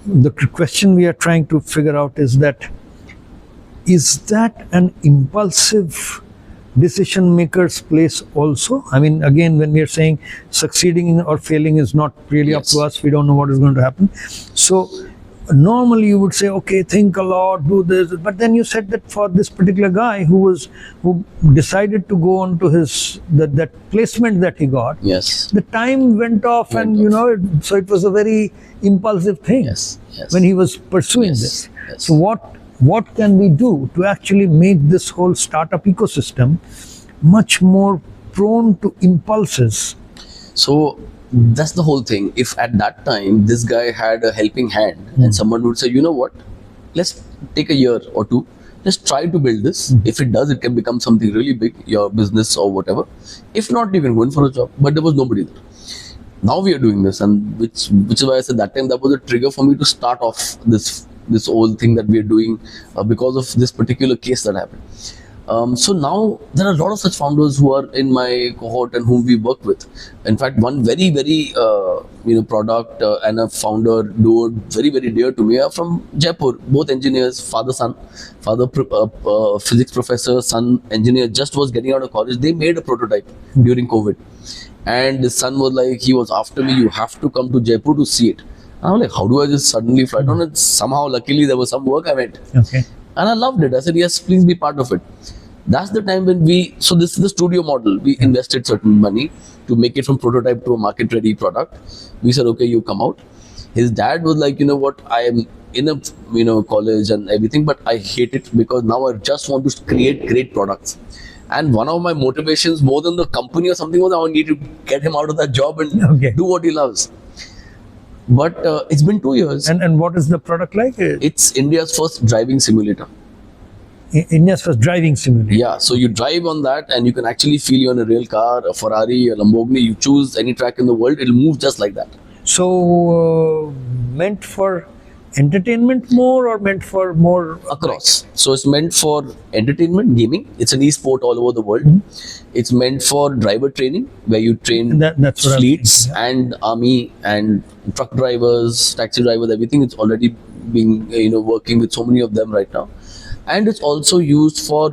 the question we are trying to figure out is that an impulsive decision maker's place also? I mean, again, when we are saying succeeding or failing is not really up Yes. to us, we don't know what is going to happen. So normally you would say, okay, think a lot, do this, but then you said that for this particular guy who decided to go on to that placement that he got, Yes. the time went off, and so it was a very impulsive thing Yes. Yes. when he was pursuing Yes. this. Yes. So what can we do to actually make this whole startup ecosystem much more prone to impulses? So that's the whole thing. If at that time this guy had a helping hand and someone would say, you know what, let's take a year or two, Just try to build this. If it does, it can become something really big, your business or whatever. If not, you can go in for a job. But there was nobody there. Now we are doing this, and which is why I said that time that was a trigger for me to start off this whole thing that we are doing because of this particular case that happened. So now there are a lot of such founders who are in my cohort and whom we work with. In fact, one very product and a founder duo very dear to me are from Jaipur. Both engineers, father son, father physics professor, son engineer, just was getting out of college. They made a prototype during COVID, and his son was like, he was after me. You have to come to Jaipur to see it. And I'm like, how do I just suddenly fly down? And somehow, luckily, there was some work I went. Okay. And I loved it. I said, yes, please be part of it. That's the time when so this is the studio model. We invested certain money to make it from prototype to a market ready product. We said, okay, you come out. His dad was like, you know what, I am in a college and everything, but I hate it because now I just want to create great products. And one of my motivations more than the company or something was I need to get him out of that job and do what he loves. But it's been 2 years. And what is the product like? It's India's first driving simulator. India's first driving simulator. Yeah, so you drive on that and you can actually feel you're in a real car, a Ferrari, a Lamborghini. You choose any track in the world, it'll move just like that. So, meant for entertainment more or meant for more? Across. So it's meant for entertainment, gaming. It's an e-sport all over the world. It's meant for driver training, where you train that's what fleets and army and truck drivers, taxi drivers, everything. It's already being working with so many of them right now. And it's also used for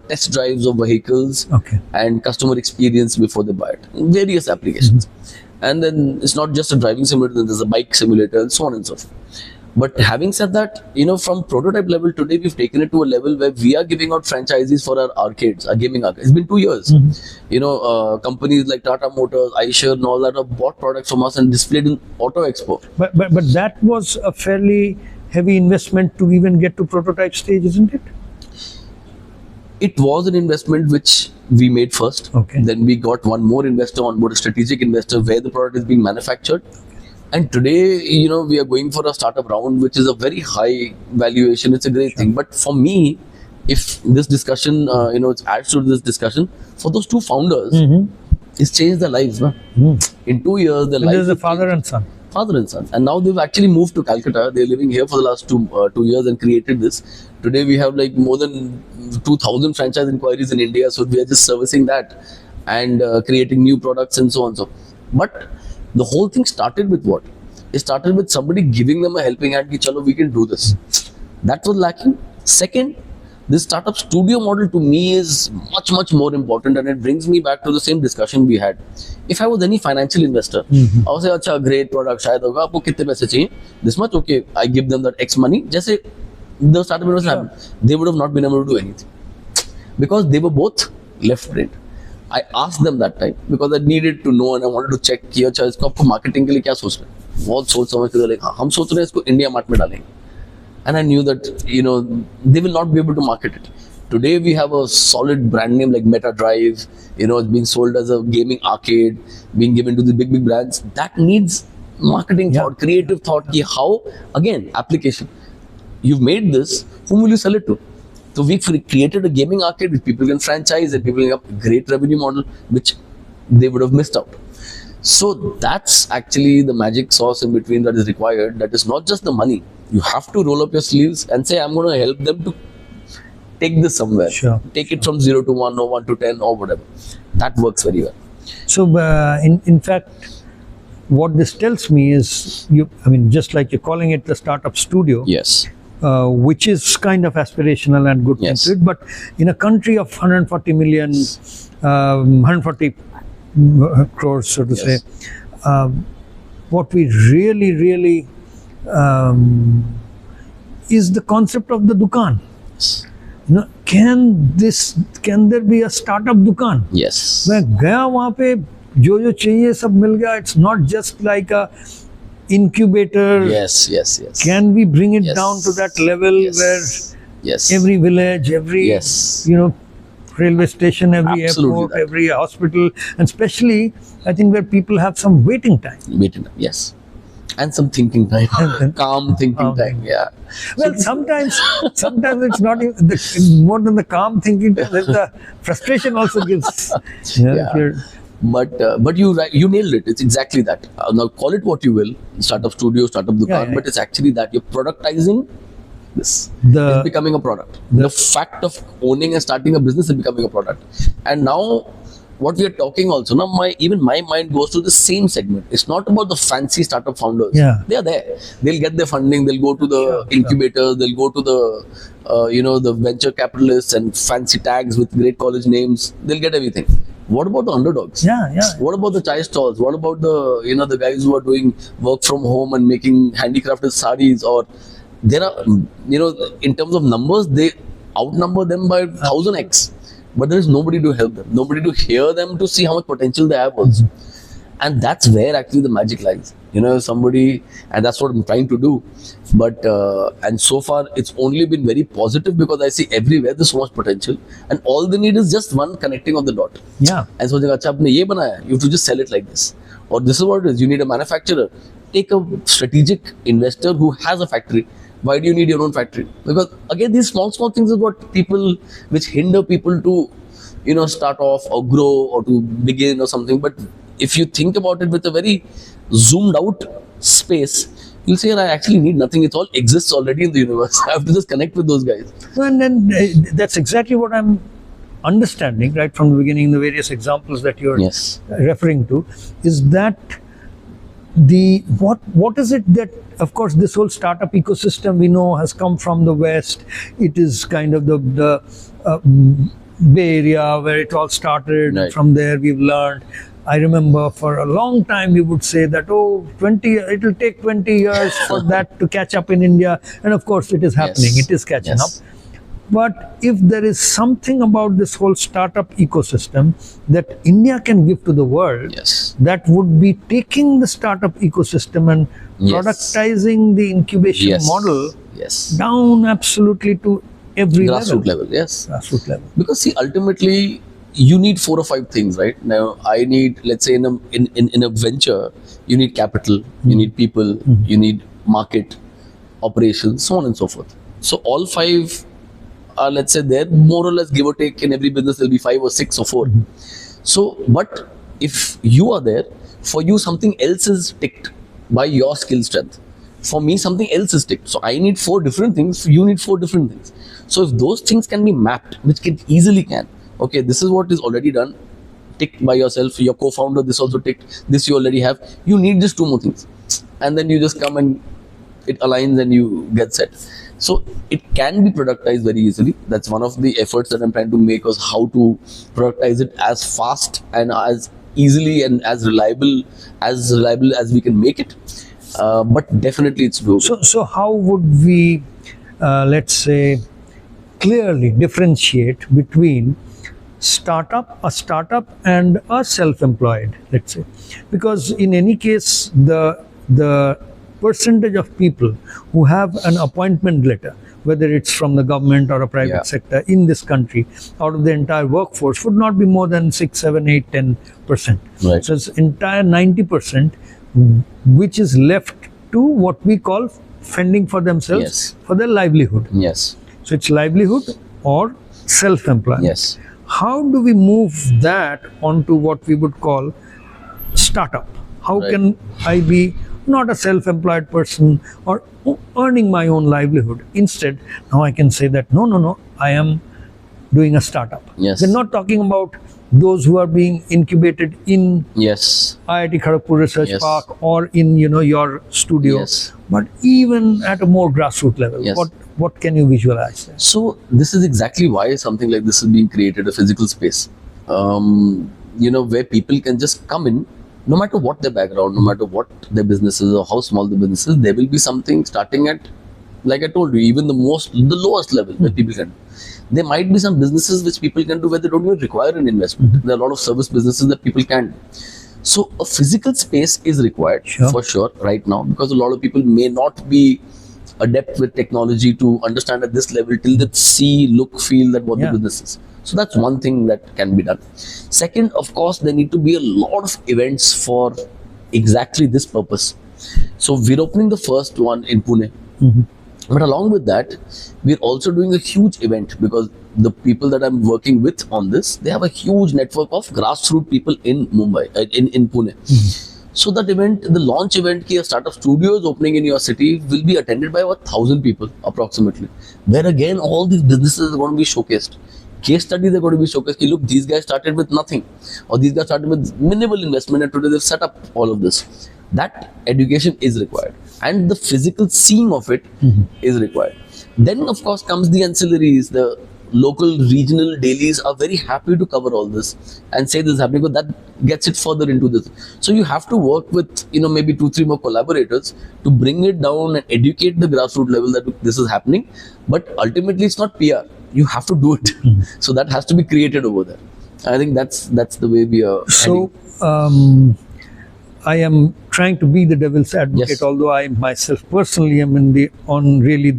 test drives of vehicles and customer experience before they buy it. Various applications. And then it's not just a driving simulator, there's a bike simulator and so on and so forth. But having said that, from prototype level today, we've taken it to a level where we are giving out franchises for our arcades, our gaming arcades. It's been 2 years. Companies like Tata Motors, Eicher and all that have bought products from us and displayed in Auto Expo. But that was a fairly heavy investment to even get to prototype stage, isn't it? It was an investment which we made first. Then we got one more investor on board, a strategic investor, where the product is being manufactured. And today, we are going for a startup round, which is a very high valuation. It's a great thing. But for me, if this discussion, it adds to this discussion, for those two founders, it's changed their lives. In 2 years, their lives. There's a father and son. Father and son. And now they've actually moved to Calcutta. They're living here for the last 2 years and created this. Today, we have like more than 2,000 franchise inquiries in India. So we are just servicing that and creating new products and so on. But the whole thing started with what? It started with somebody giving them a helping hand, ki chalo, we can do this. That was lacking. Second, this startup studio model to me is much more important, and it brings me back to the same discussion we had. If I was any financial investor, I would say, acha, great product, shayad hoga, aapko kitne paise chahiye? This much, okay, I give them that X money. Just say the startup investors happened, they would have not been able to do anything because they were both left-brained. I asked them that time because I needed to know and I wanted to check कि अच्छा इसको आपको marketing के लिए क्या सोच रहे हैं? बहुत सोच समझ के like हाँ हम सोच रहे हैं इसको India Mart में डालेंगे. And I knew that they will not be able to market it. Today we have a solid brand name like Meta Drive. It's being sold as a gaming arcade, being given to the big brands. That needs marketing thought, creative thought. Ki how again application. You've made this. Whom will you sell it to? So we created a gaming arcade which people can franchise and people can have a great revenue model which they would have missed out. So that's actually the magic sauce in between that is required. That is not just the money. You have to roll up your sleeves and say, I'm going to help them to take this somewhere. Take it from 0 to 1 or 1 to 10 or whatever. That works very well. So in fact, what this tells me is, just like you're calling it the startup studio. Yes. Which is kind of aspirational and good to it, but in a country of 140 million, 140 crores, so to say, what we really is the concept of the dukan. Can there be a startup dukan? Yes. मैं गया वहाँ पे जो चाहिए सब मिल गया. It's not just like a incubator. Yes. Can we bring it down to that level where every village, every railway station, every airport, every hospital, and especially I think where people have some waiting time. Yes. and some thinking time, calm thinking time. Yeah. Well, sometimes it's not even more than the calm thinking. There's the frustration also gives. Yeah. But you nailed it. It's exactly that. Now call it what you will, startup studio, startup dukaan, but it's actually that you're productizing this. It's becoming a product. The fact of owning and starting a business is becoming a product. And now what we are talking also, now my mind goes to the same segment. It's not about the fancy startup founders. Yeah. They are there. They'll get their funding. They'll go to the incubators. They'll go to the the venture capitalists and fancy tags with great college names. They'll get everything. What about the underdogs? Yeah. What about the chai stalls? What about the the guys who are doing work from home and making handicrafted sarees? Or there are in terms of numbers, they outnumber them by 1000x. But there is nobody to help them, nobody to hear them, to see how much potential they have also. And that's where actually the magic lies. Somebody, and that's what I'm trying to do. But and so far it's only been very positive, because I see everywhere there's so much potential, and all they need is just one connecting of the dot. Yeah. And so you have to just sell it like this, or this is what it is. You need a manufacturer. Take a strategic investor who has a factory. Why do you need your own factory? Because again, these small things is which hinder people to start off or grow or to begin or something. But if you think about it with a very zoomed out space, you'll say, I actually need nothing. It all exists already in the universe. I have to just connect with those guys. And then that's exactly what I'm understanding right from the beginning. The various examples that you're referring to is that what is it that, of course, this whole startup ecosystem we know has come from the West. It is kind of the Bay Area where it all started. Right. From there we've learned. I remember for a long time we would say that it'll take 20 years for that to catch up in India, and of course it is happening. It is catching up. But if there is something about this whole startup ecosystem that India can give to the world, that would be taking the startup ecosystem and productizing the incubation model down absolutely to every grassroots level. Grassroots level. Because see, ultimately, you need 4 or 5 things, right? Now, I need, let's say, in a venture, you need capital, you need people, you need market, operations, so on and so forth. So all 5 are, let's say, there more or less, give or take, in every business there'll be 5 or 6 or 4. So, but if you are there, for you something else is ticked by your skill strength. For me, something else is ticked. So I need 4 different things. You need 4 different things. So if those things can be mapped, which can easily okay, this is what is already done, ticked by yourself, your co-founder, this also ticked, this you already have. You need just 2 more things, and then you just come and it aligns and you get set. So it can be productized very easily. That's one of the efforts that I'm trying to make, was how to productize it as fast and as easily and as reliable as we can make it. But definitely it's doable. So how would we, let's say, clearly differentiate between a startup and a self-employed, let's say? Because in any case, the percentage of people who have an appointment letter, whether it's from the government or a private sector in this country, out of the entire workforce, would not be more than 6, 7, 8, 10%. Right. So it's entire 90%, which is left to what we call fending for themselves, for their livelihood. So it's livelihood or self-employment. How do we move that onto what we would call startup? How can I be not a self-employed person or earning my own livelihood? Instead, now I can say that no, I am doing a startup. We're not talking about those who are being incubated in IIT Kharagpur Research Park or in your studio, but even at a more grassroots level. What can you visualize there? So this is exactly why something like this is being created, a physical space, where people can just come in. No matter what their background, no matter what their business is or how small the business is, there will be something starting at, like I told you, even the lowest level where people can. There might be some businesses which people can do where they don't even require an investment. There are a lot of service businesses that people can do. So a physical space is required for sure right now, because a lot of people may not be adept with technology to understand at this level till they see, look, feel that what the business is. So that's one thing that can be done. Second, of course, there need to be a lot of events for exactly this purpose. So we're opening the first one in Pune. But along with that, we're also doing a huge event, because the people that I'm working with on this, they have a huge network of grassroots people in Mumbai, in Pune. So that event, the launch event, ki a startup studio is opening in your city, will be attended by about 1,000 people approximately. Where again, all these businesses are going to be showcased. Case studies are going to be showcased. Ki, look, these guys started with nothing, or these guys started with minimal investment, and today they've set up all of this. That education is required, and the physical seeing of it is required. Then, of course, comes the ancillaries. The local regional dailies are very happy to cover all this and say this is happening, but that gets it further into this. So you have to work with, maybe 2-3 more collaborators to bring it down and educate the grassroots level that this is happening. But ultimately, it's not PR. You have to do it. So that has to be created over there. I think that's the way we are. So I am trying to be the devil's advocate, Yes. although I myself personally am on really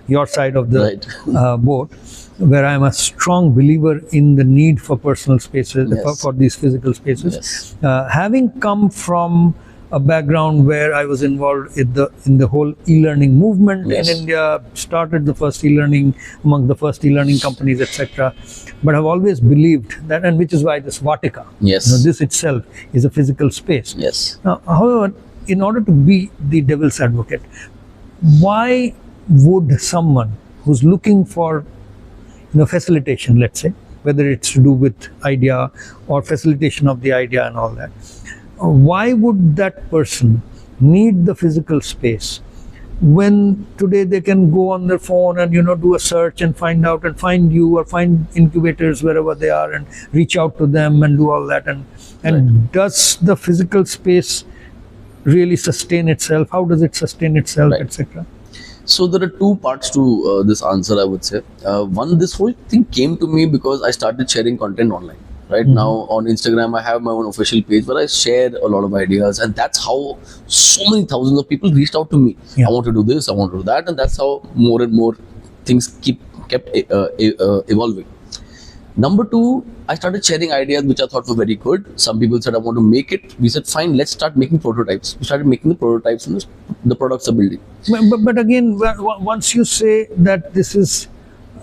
your side of the Right. boat, where I am a strong believer in the need for personal spaces, Yes. for these physical spaces. Yes. Having come from a background where I was involved in the whole e-learning movement Yes. in India, started the first e-learning, among the first e-learning companies, etc. But I've always believed that, and which is why this Vatika, Yes. this itself is a physical space. Yes. Now, however, in order to be the devil's advocate, why would someone who's looking for facilitation, let's say, whether it's to do with idea or facilitation of the idea and all that, why would that person need the physical space when today they can go on their phone and do a search and find out and find you or find incubators wherever they are and reach out to them and do all that, and Right. does the physical space really sustain itself? How does it sustain itself, Right. etc.? So there are two parts to this answer, I would say. One, this whole thing came to me because I started sharing content online. Right now on Instagram, I have my own official page where I share a lot of ideas, and that's how so many thousands of people reached out to me. Yeah. I want to do this, I want to do that, and that's how more and more things kept evolving. Number two, I started sharing ideas which I thought were very good. Some people said, I want to make it. We said, fine, let's start making prototypes. We started making the prototypes, and the products are building. But again, once you say that this is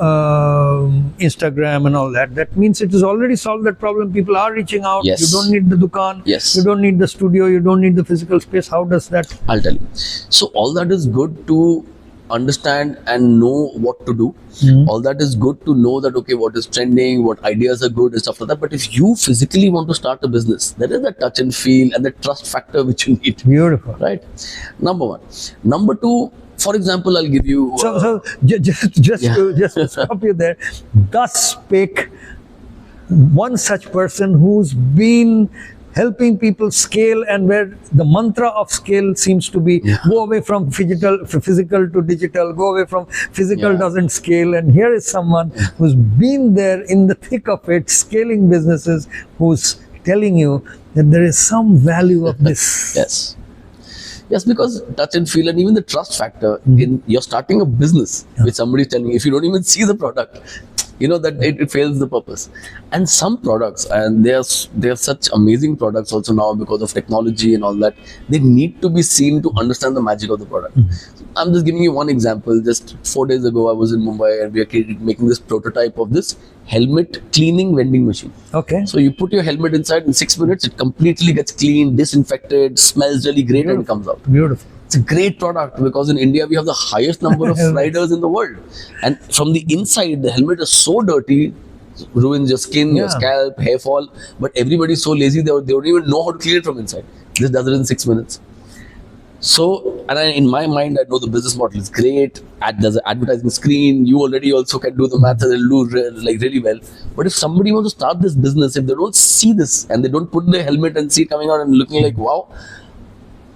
Instagram and all that, that means it has already solved that problem. People are reaching out. Yes. You don't need the dukaan. Yes. You don't need the studio. You don't need the physical space. How does that? I'll tell you. So all that is good to understand and know what to do. All that is good to know that, okay, what is trending, what ideas are good and stuff like that. But if you physically want to start a business, there is a touch and feel and the trust factor which you need. Beautiful. Right? Number one. Number two, for example, I'll give you. Just to stop you there. Thus spake one such person who's been helping people scale, and where the mantra of scale seems to be go away from physical to digital, go away from physical doesn't scale. And here is someone who's been there in the thick of it, scaling businesses, who's telling you that there is some value of this. Yes. Yes, because touch and feel and even the trust factor in you're starting a business which somebody's telling you, if you don't even see the product, that it fails the purpose. And some products, and they are such amazing products also now because of technology and all that, they need to be seen to understand the magic of the product. I'm just giving you one example. Just 4 days ago, I was in Mumbai and we are making this prototype of this helmet cleaning vending machine. Okay. So you put your helmet inside, in 6 minutes, it completely gets cleaned, disinfected, smells really great, and it comes out. Beautiful. It's a great product because in India we have the highest number of riders in the world, and from the inside the helmet is so dirty, ruins your skin, your scalp, hair fall. But everybody is so lazy they don't even know how to clean it from inside. This does it in 6 minutes. So, and in my mind, I know the business model is great. There's an advertising screen. You already also can do the math and they'll do really well. But if somebody wants to start this business, if they don't see this and they don't put their helmet and see it coming out and looking like wow,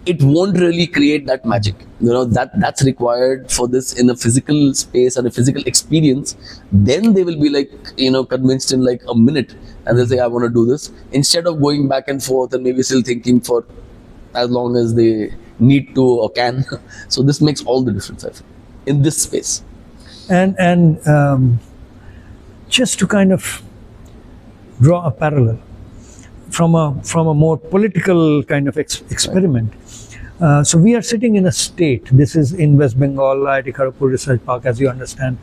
it won't really create that magic. That's required for this in a physical space and a physical experience. Then they will be like, convinced in like a minute, and they'll say, I want to do this, instead of going back and forth and maybe still thinking for as long as they need to or can. So this makes all the difference, I feel, in this space. And just to kind of draw a parallel from a more political kind of experiment, So we are sitting in a state. This is in West Bengal, IIT Kharagpur Research Park, as you understand.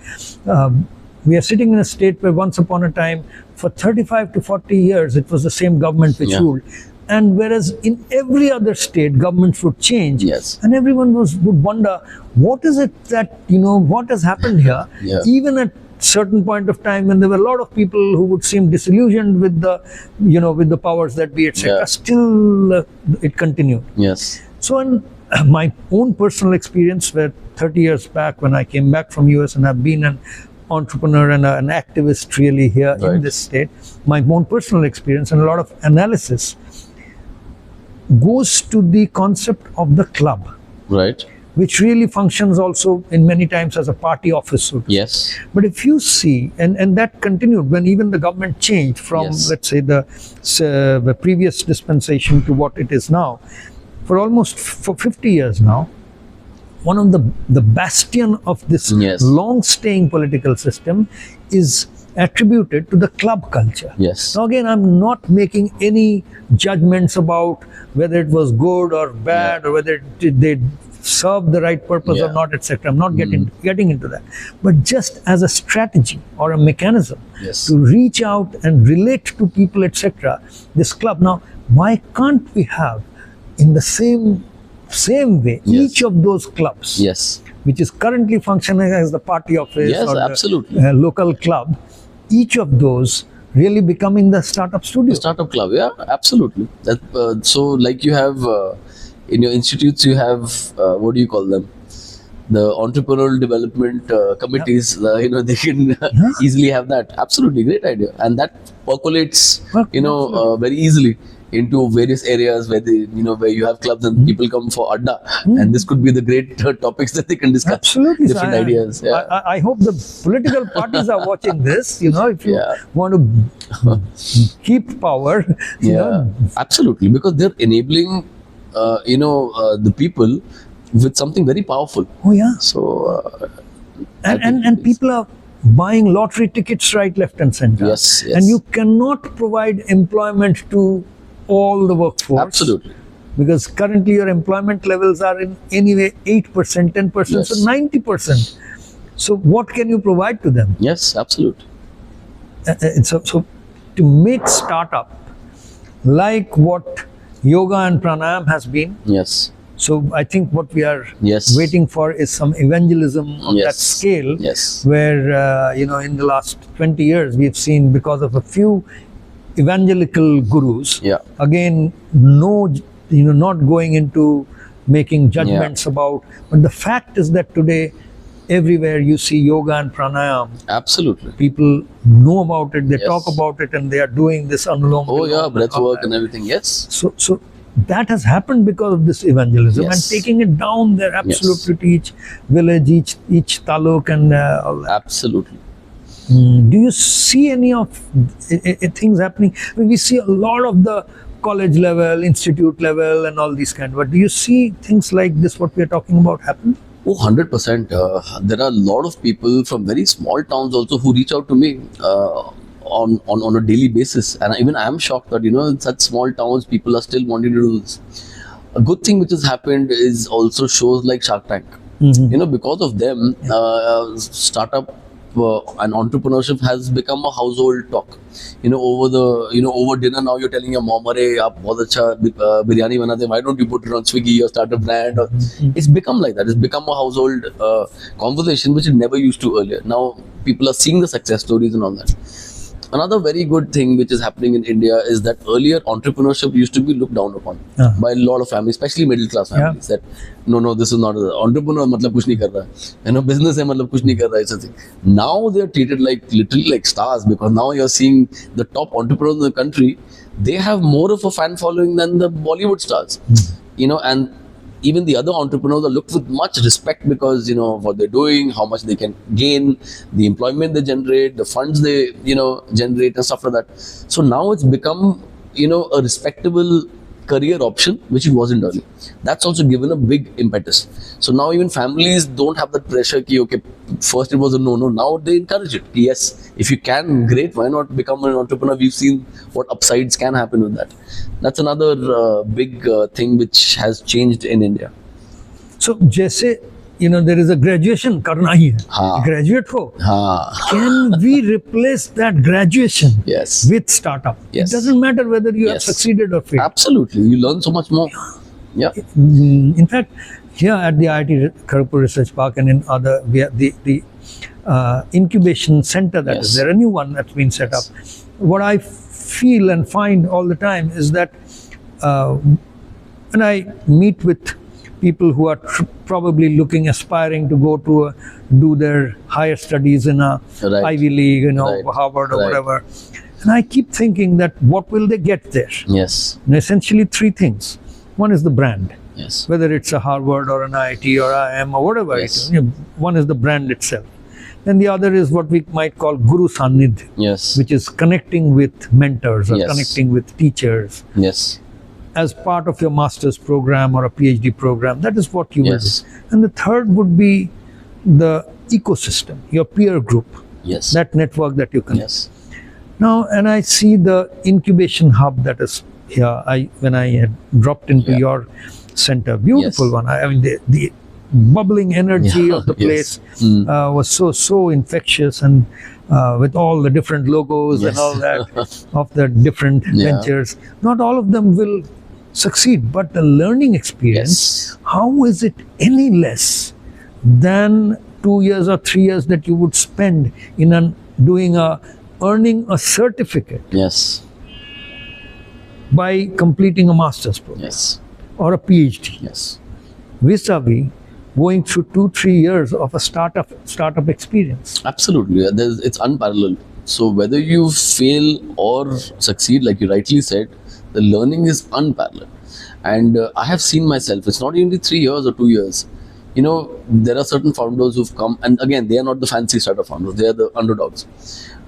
We are sitting in a state where once upon a time, for 35 to 40 years, it was the same government which ruled. And whereas in every other state, governments would change, Yes. and everyone would wonder, what is it that, what has happened here? Yeah. Even at certain point of time when there were a lot of people who would seem disillusioned with the, with the powers that be, etc. Yeah. Still, it continued. Yes. So, in my own personal experience, where 30 years back when I came back from US and I've been an entrepreneur and an activist really here in Right. this state, my own personal experience and a lot of analysis goes to the concept of the club, Right. which really functions also in many times as a party office. So to say. Yes. But if you see, and that continued when even the government changed from, Yes. let's say, the previous dispensation to what it is now, for almost for 50 years now, one of the bastion of this Yes. long-staying political system is attributed to the club culture. Yes. Now again, I'm not making any judgments about whether it was good or bad, Yeah. or whether they serve the right purpose or Yeah. not, etc. I'm not getting into that. But just as a strategy or a mechanism Yes. to reach out and relate to people, etc. This club. Now, why can't we have in the same way Yes. each of those clubs, Yes. which is currently functioning as the party office Yes, or absolutely. the local club, each of those really becoming the startup studio. Startup club, yeah, absolutely. That so like you have in your institutes, you have what do you call them? The entrepreneurial development committees. They can easily have that. Absolutely, great idea, and that percolates, very easily into various areas where where you have clubs and people come for adda, and this could be the great topics that they can discuss. Absolutely, different sir. ideas. Yeah. I hope the political parties are watching this. If you Yeah. want to keep power, Yeah, absolutely, because they're enabling, the people with something very powerful. Oh yeah, So, I think and it is. people are buying lottery tickets right, left, and center. Yes, yes. And you cannot provide employment to all the workforce. Absolutely. Because currently your employment levels are in anyway 8%, 10%, Yes. so 90%. So what can you provide to them? Yes, absolutely. So to make startup like what yoga and pranayam has been, Yes, so I think what we are Yes. waiting for is some evangelism on that Yes. scale, yes, where in the last 20 years we've seen, because of a few evangelical gurus, yeah, again, not going into making judgments about, but the fact is that today everywhere you see yoga and pranayam, absolutely. people know about it, they Yes. talk about it, and they are doing this anulom Oh yeah, vilom breath all work that. and everything. Yes, So that has happened because of this evangelism, and Yes. taking it down there absolutely to each village, each taluk, and all that. absolutely. Do you see any of things happening? I mean, we see a lot of the college level, institute level, and all these kind. But do you see things like this, what we are talking about, happen? Oh, 100%. There are a lot of people from very small towns also who reach out to me on a daily basis, and even I am shocked that in such small towns people are still wanting to do this. A good thing which has happened is also shows like Shark Tank. Because of them, startup and entrepreneurship has become a household talk. Over dinner now you're telling your mom, "Arey, aap bahut acha biryani banate hain. Why don't you put it on Swiggy or start a brand?" It's become like that. It's become a household conversation which it never used to earlier. Now people are seeing the success stories and all that. Another very good thing which is happening in India is that earlier entrepreneurship used to be looked down upon by a lot of families, especially middle class families. That no, this is not entrepreneur. मतलब कुछ नहीं कर रहा है. Business है मतलब कुछ नहीं कर रहा है. Such thing. Now they are treated literally like stars, because now you're seeing the top entrepreneurs in the country. They have more of a fan following than the Bollywood stars. And even the other entrepreneurs are looked with much respect because what they're doing, how much they can gain, the employment they generate, the funds they generate and stuff like that. So now it's become a respectable career option, which it wasn't earlier. That's also given a big impetus. So now even families don't have that pressure. Ki, okay, first it was a no. Now they encourage it. Yes, if you can, great. Why not become an entrepreneur? We've seen what upsides can happen with that. That's another big thing which has changed in India. So, जैसे there is a graduation करना ही है. हाँ. Graduate हो. हाँ. Can we replace that graduation Yes. with startup? Yes. It doesn't matter whether you have Yes. succeeded or failed. Absolutely, you learn so much more. Yeah. In fact, here at the IIT Kharagpur Research Park and in other, we have the incubation center that is Yes. there, a new one that's been set up. What I feel and find all the time is that when I meet with people who are probably aspiring to go to do their higher studies in a Right. Ivy League, Right. Harvard or Right. whatever, and I keep thinking that what will they get there? Yes. And essentially three things. One is the brand. Yes. Whether it's a Harvard or an IIT or IIM or whatever Yes. it is. One is the brand itself. Then the other is what we might call Guru Sannidh, Yes. which is connecting with mentors or Yes. connecting with teachers Yes. as part of your master's program or a PhD program. That is what you will Yes. do. And the third would be the ecosystem, your peer group, Yes. that network that you connect. Yes. Now, and I see the incubation hub that is here. When I had dropped into Yeah. your center, beautiful Yes. one. I mean, the bubbling energy Yeah. of the place Yes. was so infectious, and with all the different logos and Yes. all that of the different Yeah. ventures. Not all of them will succeed, but the learning experience. Yes. How is it any less than 2 years or 3 years that you would spend in earning a certificate Yes. by completing a master's program Yes. or a PhD, Yes. vis-a-vis going through 2-3 years of a startup experience? Absolutely. It's unparalleled. So whether you fail or succeed, like you rightly said, the learning is unparalleled. And I have seen myself, it's not only 3 years or 2 years. There are certain founders who've come, and again, they are not the fancy startup founders, they are the underdogs.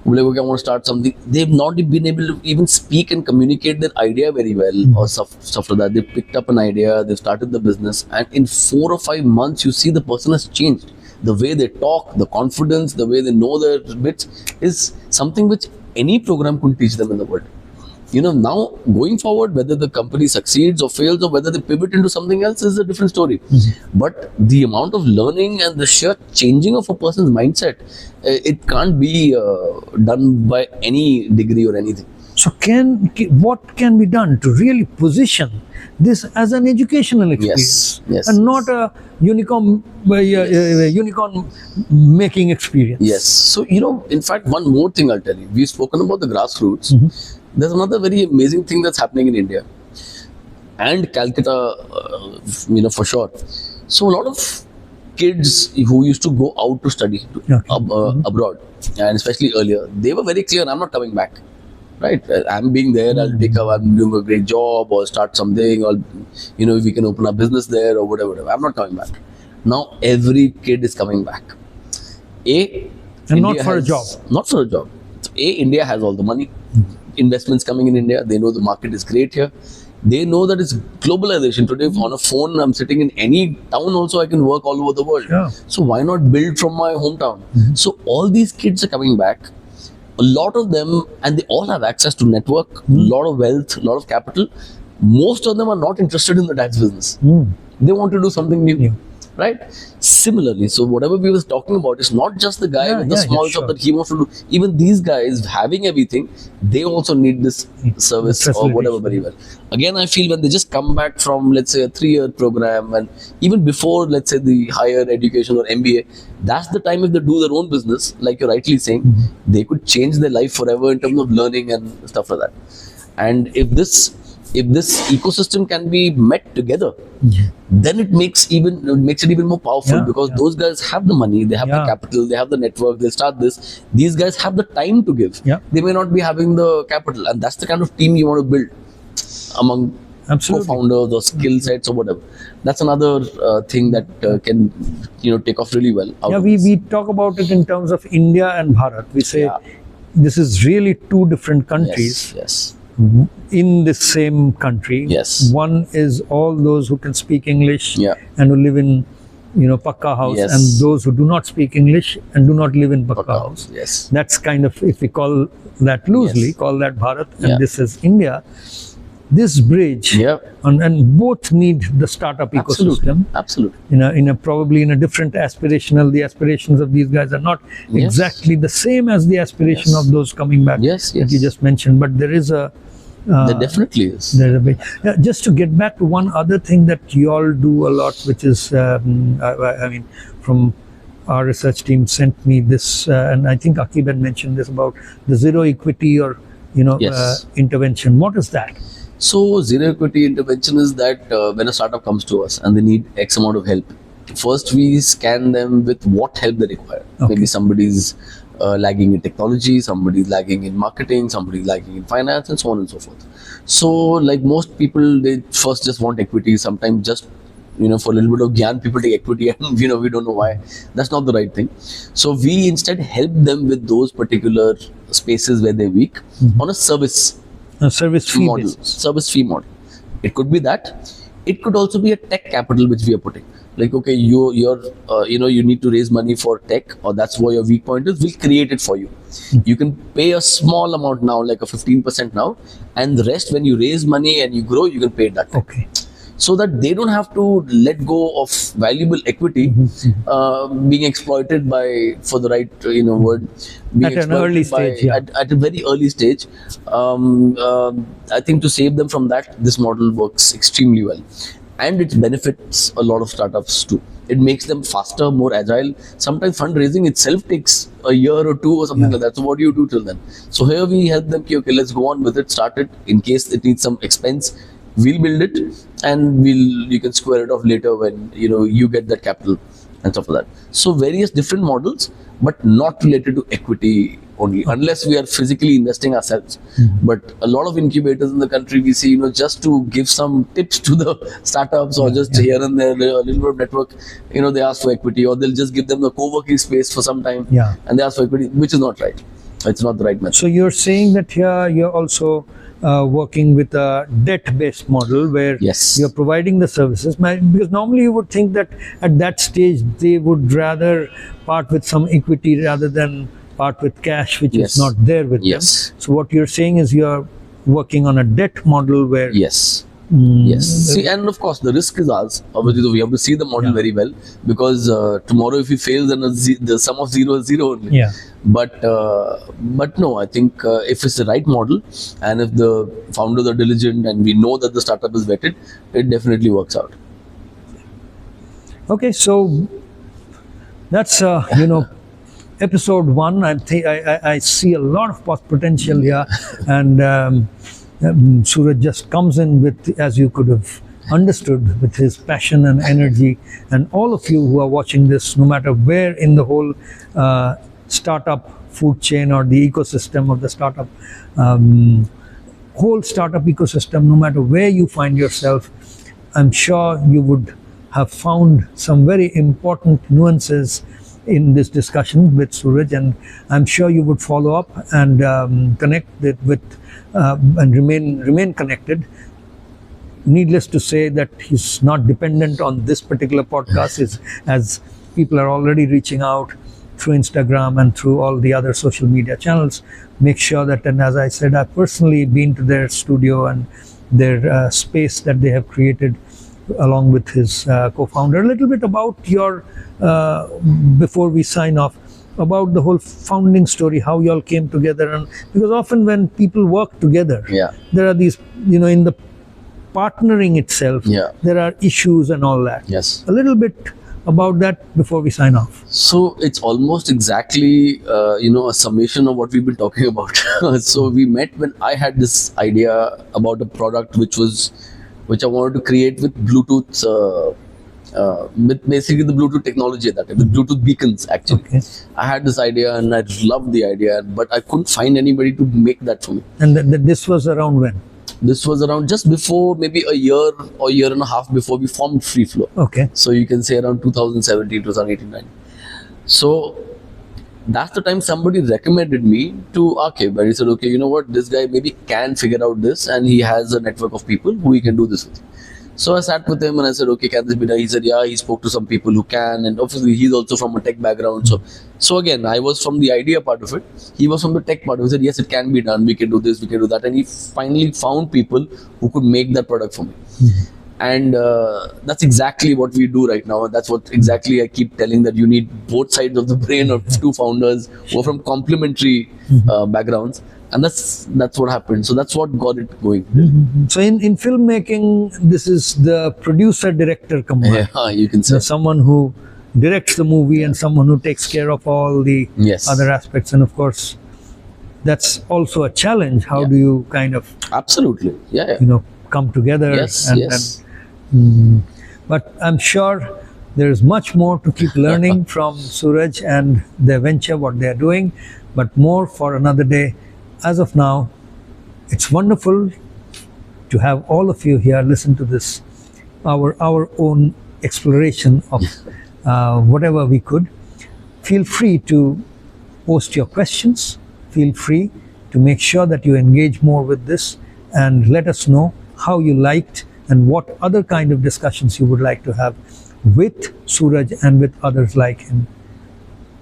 Like, okay, I want to start something. They've not been able to even speak and communicate their idea very well, or stuff like that. They picked up an idea, they've started the business, and in 4 or 5 months, you see the person has changed. The way they talk, the confidence, the way they know their bits is something which any program could teach them in the world. Now going forward, whether the company succeeds or fails or whether they pivot into something else is a different story. But the amount of learning and the sheer changing of a person's mindset, it can't be done by any degree or anything. So what can be done to really position this as an educational experience, Yes. and not a unicorn making experience? Yes. So, in fact, one more thing I'll tell you. We've spoken about the grassroots. There's another very amazing thing that's happening in India and Calcutta, for sure. So, a lot of kids who used to go out to study abroad, and especially earlier, they were very clear, I'm not coming back. Right? I'm being there, I'm doing a great job or start something, or, if we can open a business there or whatever. I'm not coming back. Now, every kid is coming back. Not for a job. Not for a job. So, India has all the money. Investments coming in India. They know the market is great here. They know that it's globalization. Today, on a phone, I'm sitting in any town also, I can work all over the world. Yeah. So why not build from my hometown? So all these kids are coming back. A lot of them, and they all have access to network, a lot of wealth, a lot of capital. Most of them are not interested in the tax business. They want to do something new. Right? Similarly, so whatever we were talking about, it's not just the guy with the small shop that he wants to do. Even these guys having everything, they also need this service or whatever very well. Again, I feel when they just come back from, let's say, a 3-year program, and even before, let's say, the higher education or MBA, that's the time if they do their own business, like you're rightly saying, they could change their life forever in terms of learning and stuff like that. And if this ecosystem can be met together, then it makes it even more powerful, because those guys have the money, they have the capital, they have the network, they start this. These guys have the time to give. They may not be having the capital, and that's the kind of team you want to build among co-founders or skill sets or whatever. That's another thing that can take off really well. We talk about it in terms of India and Bharat. We say this is really two different countries. Yes. in the same country. Yes. One is all those who can speak English Yeah. and who live in, Pakka house, Yes. and those who do not speak English and do not live in Pakka house. Yes. That's kind of, if we call that loosely, Yes. call that Bharat, and Yeah. this is India. This bridge, Yeah. and both need the startup ecosystem. Absolutely. In a probably in a different aspirational. The aspirations of these guys are not Yes. exactly the same as the aspiration Yes. of those coming back Yes, that you yes. just mentioned. But there is a There definitely is. there's a big, just to get back to one other thing that you all do a lot, which is I mean, from our research team sent me this, and I think Akib had mentioned this about the zero equity or Yes. intervention. What is that? So zero equity intervention is that when a startup comes to us and they need X amount of help, first we scan them with what help they require. Okay. Maybe somebody's lagging in technology, somebody's lagging in marketing, somebody's lagging in finance, and so on and so forth. So like most people, they first just want equity. Sometimes just for a little bit of gyan, people take equity, and we don't know why. That's not the right thing. So we instead help them with those particular spaces where they're weak on a service A service fee model, basis. service fee model. It could be that. It could also be a tech capital which we are putting. Like, okay, you need to raise money for tech, or that's where your weak point is. We'll create it for you. You can pay a small amount now, like a 15% now, and the rest, when you raise money and you grow, you can pay it that. Okay. So that they don't have to let go of valuable equity being exploited by, for the right word, being At an exploited early by- stage, yeah. at a very early stage. I think to save them from that, this model works extremely well, and it benefits a lot of startups too. It makes them faster, more agile. Sometimes fundraising itself takes a year or two or something like that. So what do you do till then? So here we help them, okay, let's go on with it, start it. In case it needs some expense, we'll build it, and you can square it off later when you get that capital and stuff like that. So various different models, but not related to equity only, unless we are physically investing ourselves. But a lot of incubators in the country, we see, just to give some tips to the startups, or just here and there, a little bit of network, they ask for equity, or they'll just give them the co-working space for some time, Yeah. and they ask for equity, which is not right. It's not the right method. So you're saying that here you're also working with a debt-based model where Yes. you're providing the services. Because normally you would think that at that stage they would rather part with some equity rather than part with cash, which Yes. is not there with Yes. them. So what you're saying is you're working on a debt model where Yes. Yes. See, and of course, the risk is ours. Obviously, we have to see the model very well, because tomorrow, if we fail, then the sum of zero is zero only. Yeah. But no, I think if it's the right model, and if the founders are diligent, and we know that the startup is vetted, it definitely works out. Okay, so that's episode 1. I see a lot of potential here, and Suraj just comes in with, as you could have understood, with his passion and energy. And all of you who are watching this, no matter where in the whole startup food chain or the ecosystem of the startup, whole startup ecosystem, no matter where you find yourself, I'm sure you would have found some very important nuances in this discussion with Suraj, and I'm sure you would follow up and connect it with and remain connected. Needless to say that he's not dependent on this particular podcast, as people are already reaching out through Instagram and through all the other social media channels. Make sure that, and as I said, I've personally been to their studio and their space that they have created along with his co-founder. A little bit about your, before we sign off, about the whole founding story, how you all came together. And because often when people work together, Yeah. there are these, in the partnering itself, Yeah. there are issues and all that. Yes. A little bit about that before we sign off. So it's almost exactly, a summation of what we've been talking about. So we met when I had this idea about a product which I wanted to create with Bluetooth, with basically the Bluetooth technology at that time, with Bluetooth beacons actually. Okay. I had this idea and I loved the idea, but I couldn't find anybody to make that for me. And this was around when? This was around just before, maybe a year or year and a half before we formed Freeflow. Okay. So you can say around 2017, 2018, 19. So that's the time somebody recommended me to Akib, and he said, okay, you know what, this guy maybe can figure out this, and he has a network of people who he can do this with. So I sat with him and I said, okay, can this be done? He said, yeah, he spoke to some people who can, and obviously he's also from a tech background. So again, I was from the idea part of it. He was from the tech part. He said, yes, it can be done. We can do this, we can do that. And he finally found people who could make that product for me. And that's exactly what we do right now. That's what exactly I keep telling, that you need both sides of the brain of two founders who are from complementary backgrounds. And that's what happened. So that's what got it going. So in filmmaking, this is the producer-director combined. Yeah, you can say. So someone who directs the movie and someone who takes care of all the Yes. other aspects. And of course, that's also a challenge. How do you kind of, Absolutely. Yeah. come together? Yes, yes. But I'm sure there's much more to keep learning from Suraj and their venture, what they're doing, but more for another day. As of now, it's wonderful to have all of you here listen to this, our own exploration of whatever we could. Feel free to post your questions. Feel free to make sure that you engage more with this, and let us know how you liked and what other kind of discussions you would like to have with Suraj and with others like him.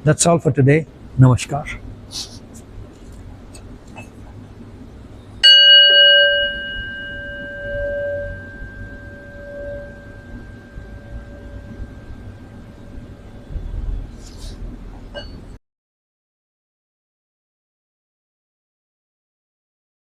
That's all for today. Namaskar.